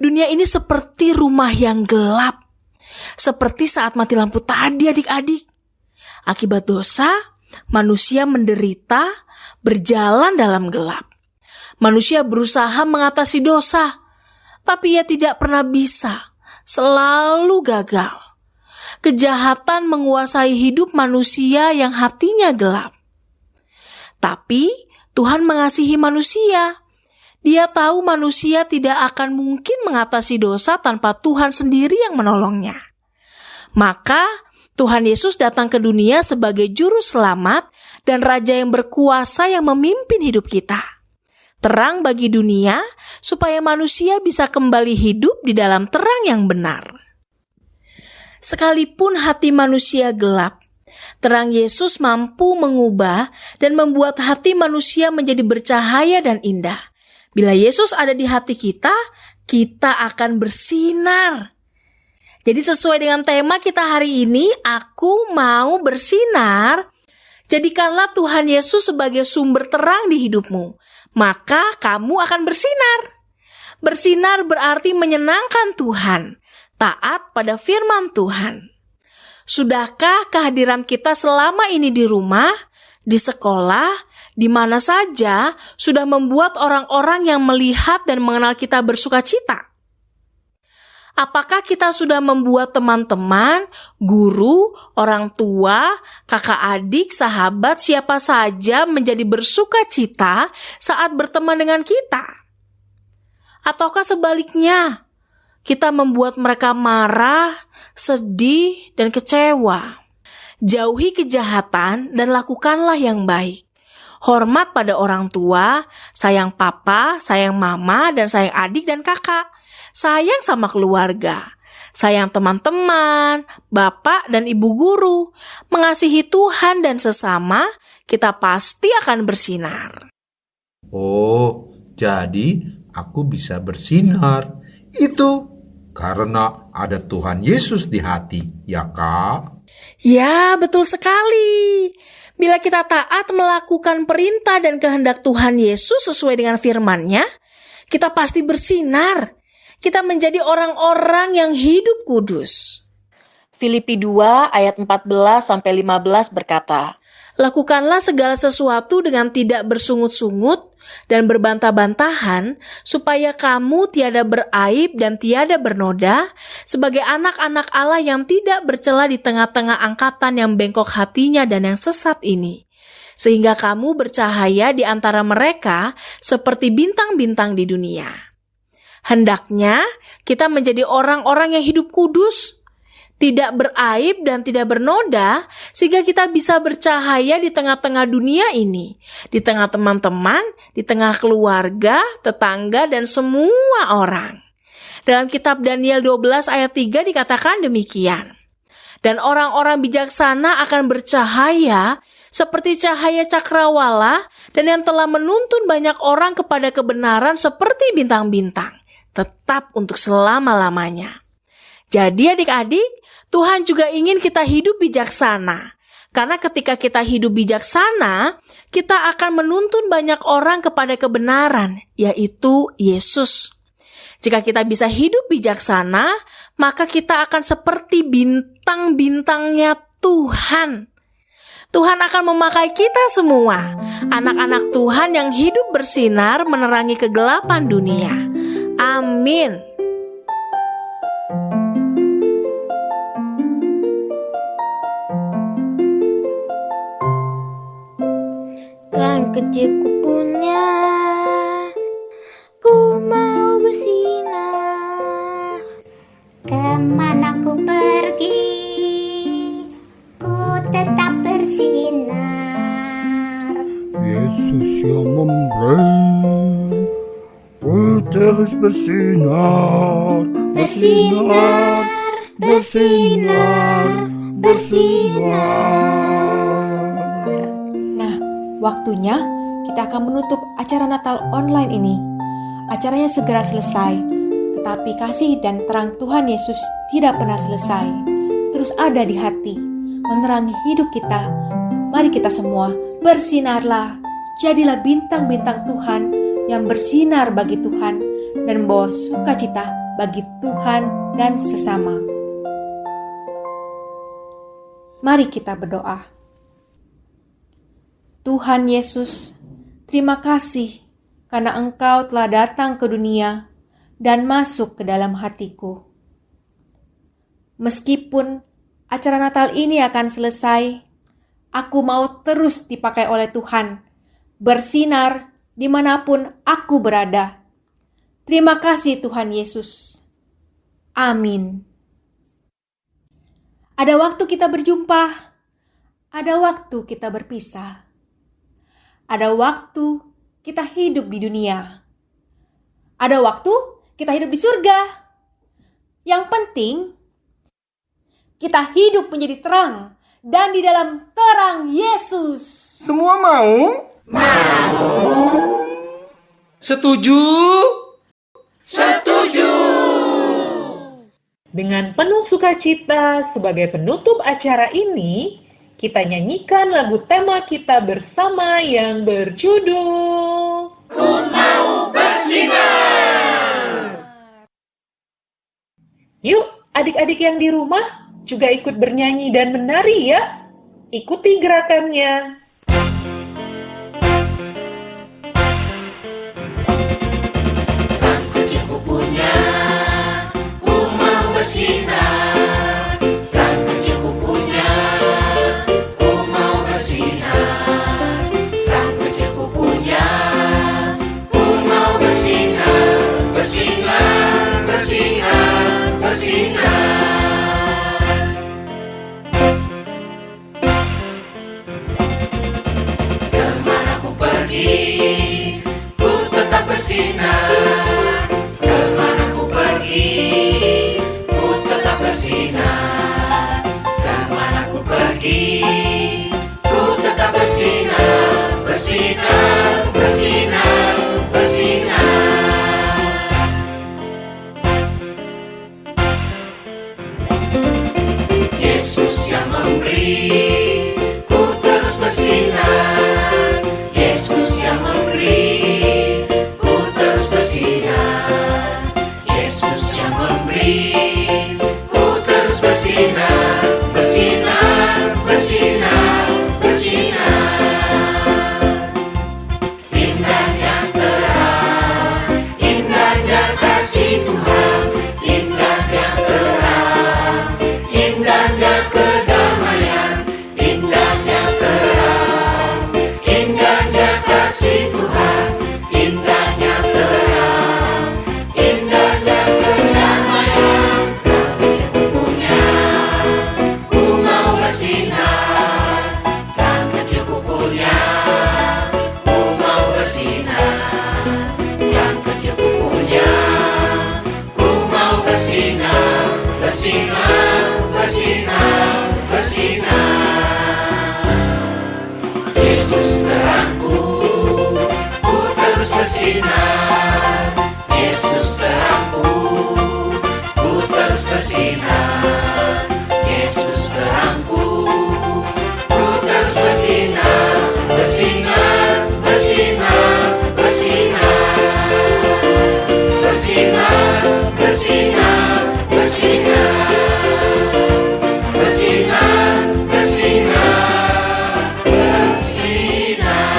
dunia ini seperti rumah yang gelap. Seperti saat mati lampu tadi, adik-adik. Akibat dosa, manusia menderita, berjalan dalam gelap. Manusia berusaha mengatasi dosa, tapi ia tidak pernah bisa, selalu gagal. Kejahatan menguasai hidup manusia yang hatinya gelap. Tapi Tuhan mengasihi manusia. Dia tahu manusia tidak akan mungkin mengatasi dosa tanpa Tuhan sendiri yang menolongnya. Maka Tuhan Yesus datang ke dunia sebagai juru selamat dan raja yang berkuasa yang memimpin hidup kita. Terang bagi dunia supaya manusia bisa kembali hidup di dalam terang yang benar. Sekalipun hati manusia gelap, terang Yesus mampu mengubah dan membuat hati manusia menjadi bercahaya dan indah. Bila Yesus ada di hati kita, kita akan bersinar. Jadi sesuai dengan tema kita hari ini, aku mau bersinar. Jadikanlah Tuhan Yesus sebagai sumber terang di hidupmu. Maka kamu akan bersinar. Bersinar berarti menyenangkan Tuhan, taat pada firman Tuhan. Sudahkah kehadiran kita selama ini di rumah, di sekolah, di mana saja sudah membuat orang-orang yang melihat dan mengenal kita bersuka cita? Apakah kita sudah membuat teman-teman, guru, orang tua, kakak adik, sahabat, siapa saja menjadi bersuka cita saat berteman dengan kita? Ataukah sebaliknya, kita membuat mereka marah, sedih, dan kecewa? Jauhi kejahatan dan lakukanlah yang baik. Hormat pada orang tua, sayang papa, sayang mama, dan sayang adik dan kakak. Sayang sama keluarga, sayang teman-teman, bapak dan ibu guru. Mengasihi Tuhan dan sesama, kita pasti akan bersinar. Oh, jadi aku bisa bersinar. Itu karena ada Tuhan Yesus di hati, ya Kak? Ya, betul sekali. Bila kita taat melakukan perintah dan kehendak Tuhan Yesus sesuai dengan firman-Nya, kita pasti bersinar. Kita menjadi orang-orang yang hidup kudus. Filipi 2 ayat 14-15 berkata, Lakukanlah segala sesuatu dengan tidak bersungut-sungut dan berbantah-bantahan, supaya kamu tiada beraib dan tiada bernoda, sebagai anak-anak Allah yang tidak bercela di tengah-tengah angkatan yang bengkok hatinya dan yang sesat ini. Sehingga kamu bercahaya di antara mereka seperti bintang-bintang di dunia. Hendaknya kita menjadi orang-orang yang hidup kudus, tidak beraib dan tidak bernoda, sehingga kita bisa bercahaya di tengah-tengah dunia ini, di tengah teman-teman, di tengah keluarga, tetangga, dan semua orang. Dalam kitab Daniel 12 ayat 3 dikatakan demikian. Dan orang-orang bijaksana akan bercahaya seperti cahaya cakrawala, dan yang telah menuntun banyak orang kepada kebenaran seperti bintang-bintang, tetap untuk selama-lamanya. Jadi adik-adik, Tuhan juga ingin kita hidup bijaksana. Karena ketika kita hidup bijaksana, kita akan menuntun banyak orang kepada kebenaran, yaitu Yesus. Jika kita bisa hidup bijaksana, maka kita akan seperti bintang-bintangnya Tuhan. Tuhan akan memakai kita semua, anak-anak Tuhan yang hidup bersinar menerangi kegelapan dunia. Amin. Terang kecilku punya, ku mau bersinar. Kemana ku pergi, ku tetap bersinar. Yesus yang memberi, ku terus bersinar, Bersinar, bersinar, bersinar. Nah, waktunya kita akan menutup acara Natal online ini. Acaranya segera selesai. Tapi kasih dan terang Tuhan Yesus tidak pernah selesai, terus ada di hati, menerangi hidup kita. Mari kita semua bersinarlah, jadilah bintang-bintang Tuhan yang bersinar bagi Tuhan dan membawa sukacita bagi Tuhan dan sesama. Mari kita berdoa. Tuhan Yesus, terima kasih karena Engkau telah datang ke dunia dan masuk ke dalam hatiku. Meskipun acara Natal ini akan selesai, aku mau terus dipakai oleh Tuhan, bersinar dimanapun aku berada. Terima kasih Tuhan Yesus. Amin. Ada waktu kita berjumpa, ada waktu kita berpisah. Ada waktu kita hidup di dunia. Ada waktu kita hidup di surga. Yang penting, kita hidup menjadi terang dan di dalam terang Yesus. Semua mau? Setuju? Setuju. Dengan penuh sukacita sebagai penutup acara ini, kita nyanyikan lagu tema kita bersama yang berjudul Ku mau bersinar. Yuk, adik-adik yang di rumah juga ikut bernyanyi dan menari ya. Ikuti gerakannya. Terang kecilku punya, ku mau bersinar. Terang kecilku punya, ku mau bersinar. Terang kecilku punya, ku mau bersinar. Bersinar, bersinar, bersinar. Kemana ku pergi, ku tetap bersinar. Kemana ku pergi, ku tetap bersinar. Kemana ku pergi, ku tetap bersinar. Bersinar, bersinar, bersinar. Yesus yang memberi, ku terus bersinar. Yesus yang memberi, ku terus bersinar. Yesus yang memberi, ku terus bersinar. Bersinar, bersinar, bersinar. Indahnya terang, indahnya kasih Tuhan. Indahnya terang, indahnya kedamaian. Indahnya terang, indahnya kasih Tuhan. Indahnya terang, indahnya kedamaian. Terang kecilku punya, ku mau bersinar. Terang kecilku punya, ku mau bersinar. Terang kecilku punya, ku mau bersinar. Bersinar, bersinar, bersinar. Yesus terangku, ku terus bersinar. Yesus terangku, ku terus bersinar. Yesus terangku, ku terus bersinar. Bersinar, bersinar, bersinar. Bersinar, bersinar, bersinar. Bersinar, bersinar, bersinar.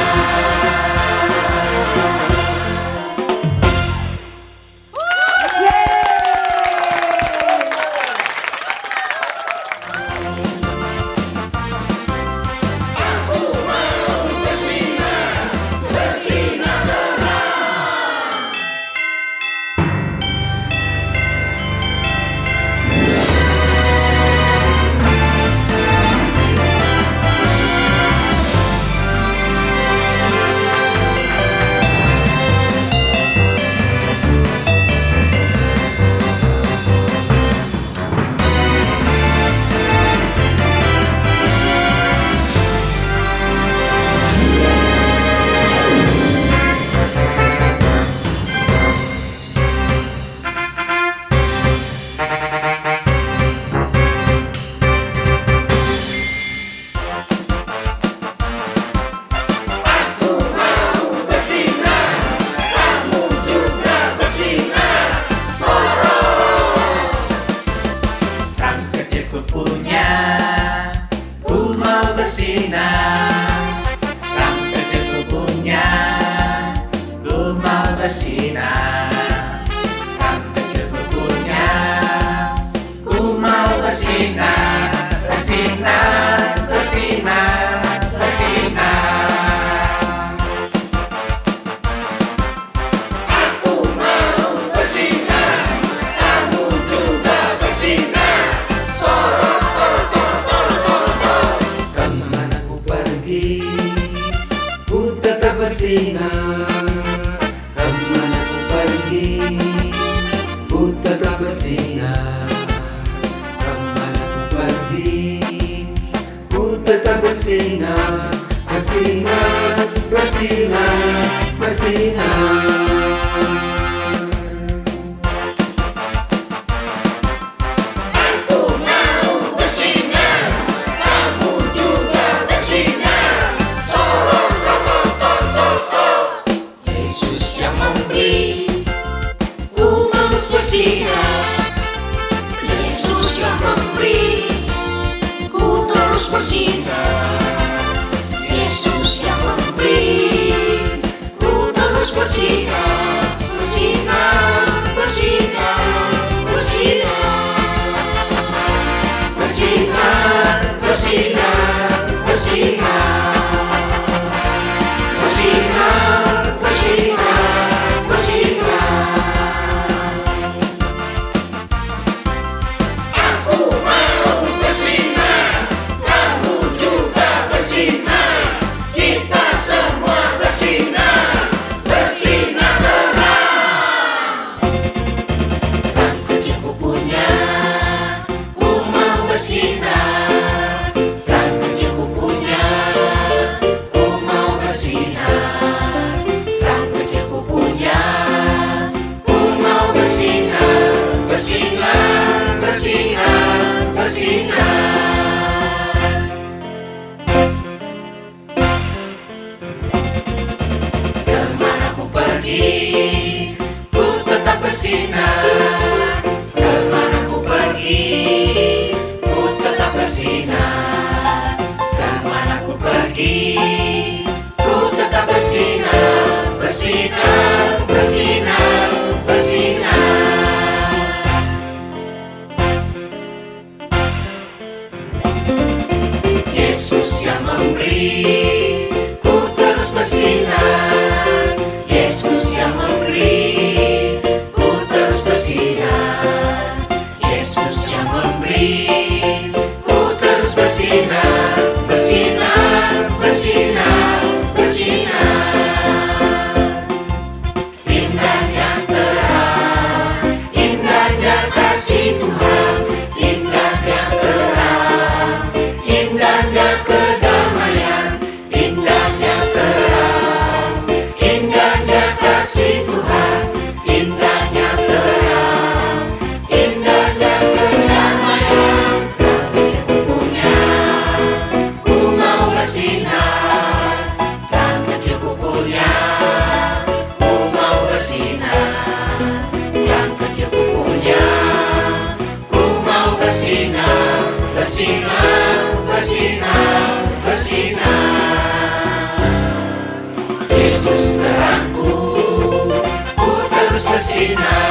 bersinar, bersinar, bersinar, bersinar. Aku mau bersinar, kamu juga bersinar. Sorot, torot, torot, torot, torot, torot. Kemana ku pergi, ku tetap bersinar. Kemana ku pergi, ku tetap bersinar. Kemana ku pergi, ku tetap bersinar. Bersinar, bersinar, bersinar. Aku mau bersinar, kamu juga bersinar. Sorot, torot, torot, torot. Yesus yang memberi, ku harus bersinar. Yesus yang memberi, ku terus bersinar. Yesus yang memberi, ku terus bersinar. Bersinar, bersinar, bersinar. Bersinar, bersinar, bersinar. Bersinar, bersinar, bersinar. Aku mau bersinar, kamu juga bersinar. Kita semua bersinar, bersinar terang. Terang kecilku punya, ku mau bersinar. Terang kecilku punya, ku mau bersinar. Terang kecilku punya, ku mau bersinar. Bersinar, bersinar, bersinar. Kemana ku pergi, ku tetap bersinar. Kemana ku pergi, ku tetap bersinar. Kemana ku pergi, ku tetap bersinar. Bersinar, bersinar, bersinar. Yesus yang memberi, ku terus bersinar. Yesus yang memberi, ku terus bersinar. Yesus yang memberi, ku terus bersinar. Bersinar, bersinar, bersinar. Indahnya terang, indahnya kasih Tuhan. Indahnya terang, indahnya kedamaian. Indahnya terang, indahnya kasih Tuhan. Indahnya terang, indahnya kedamaian. Terang kecilku punya, ku mau bersinar. Terang kecilku punya, ku mau bersinar. Terang kecilku punya, ku mau bersinar. Bersinar, bersinar, bersinar. Yesus terangku, ku terus bersinar.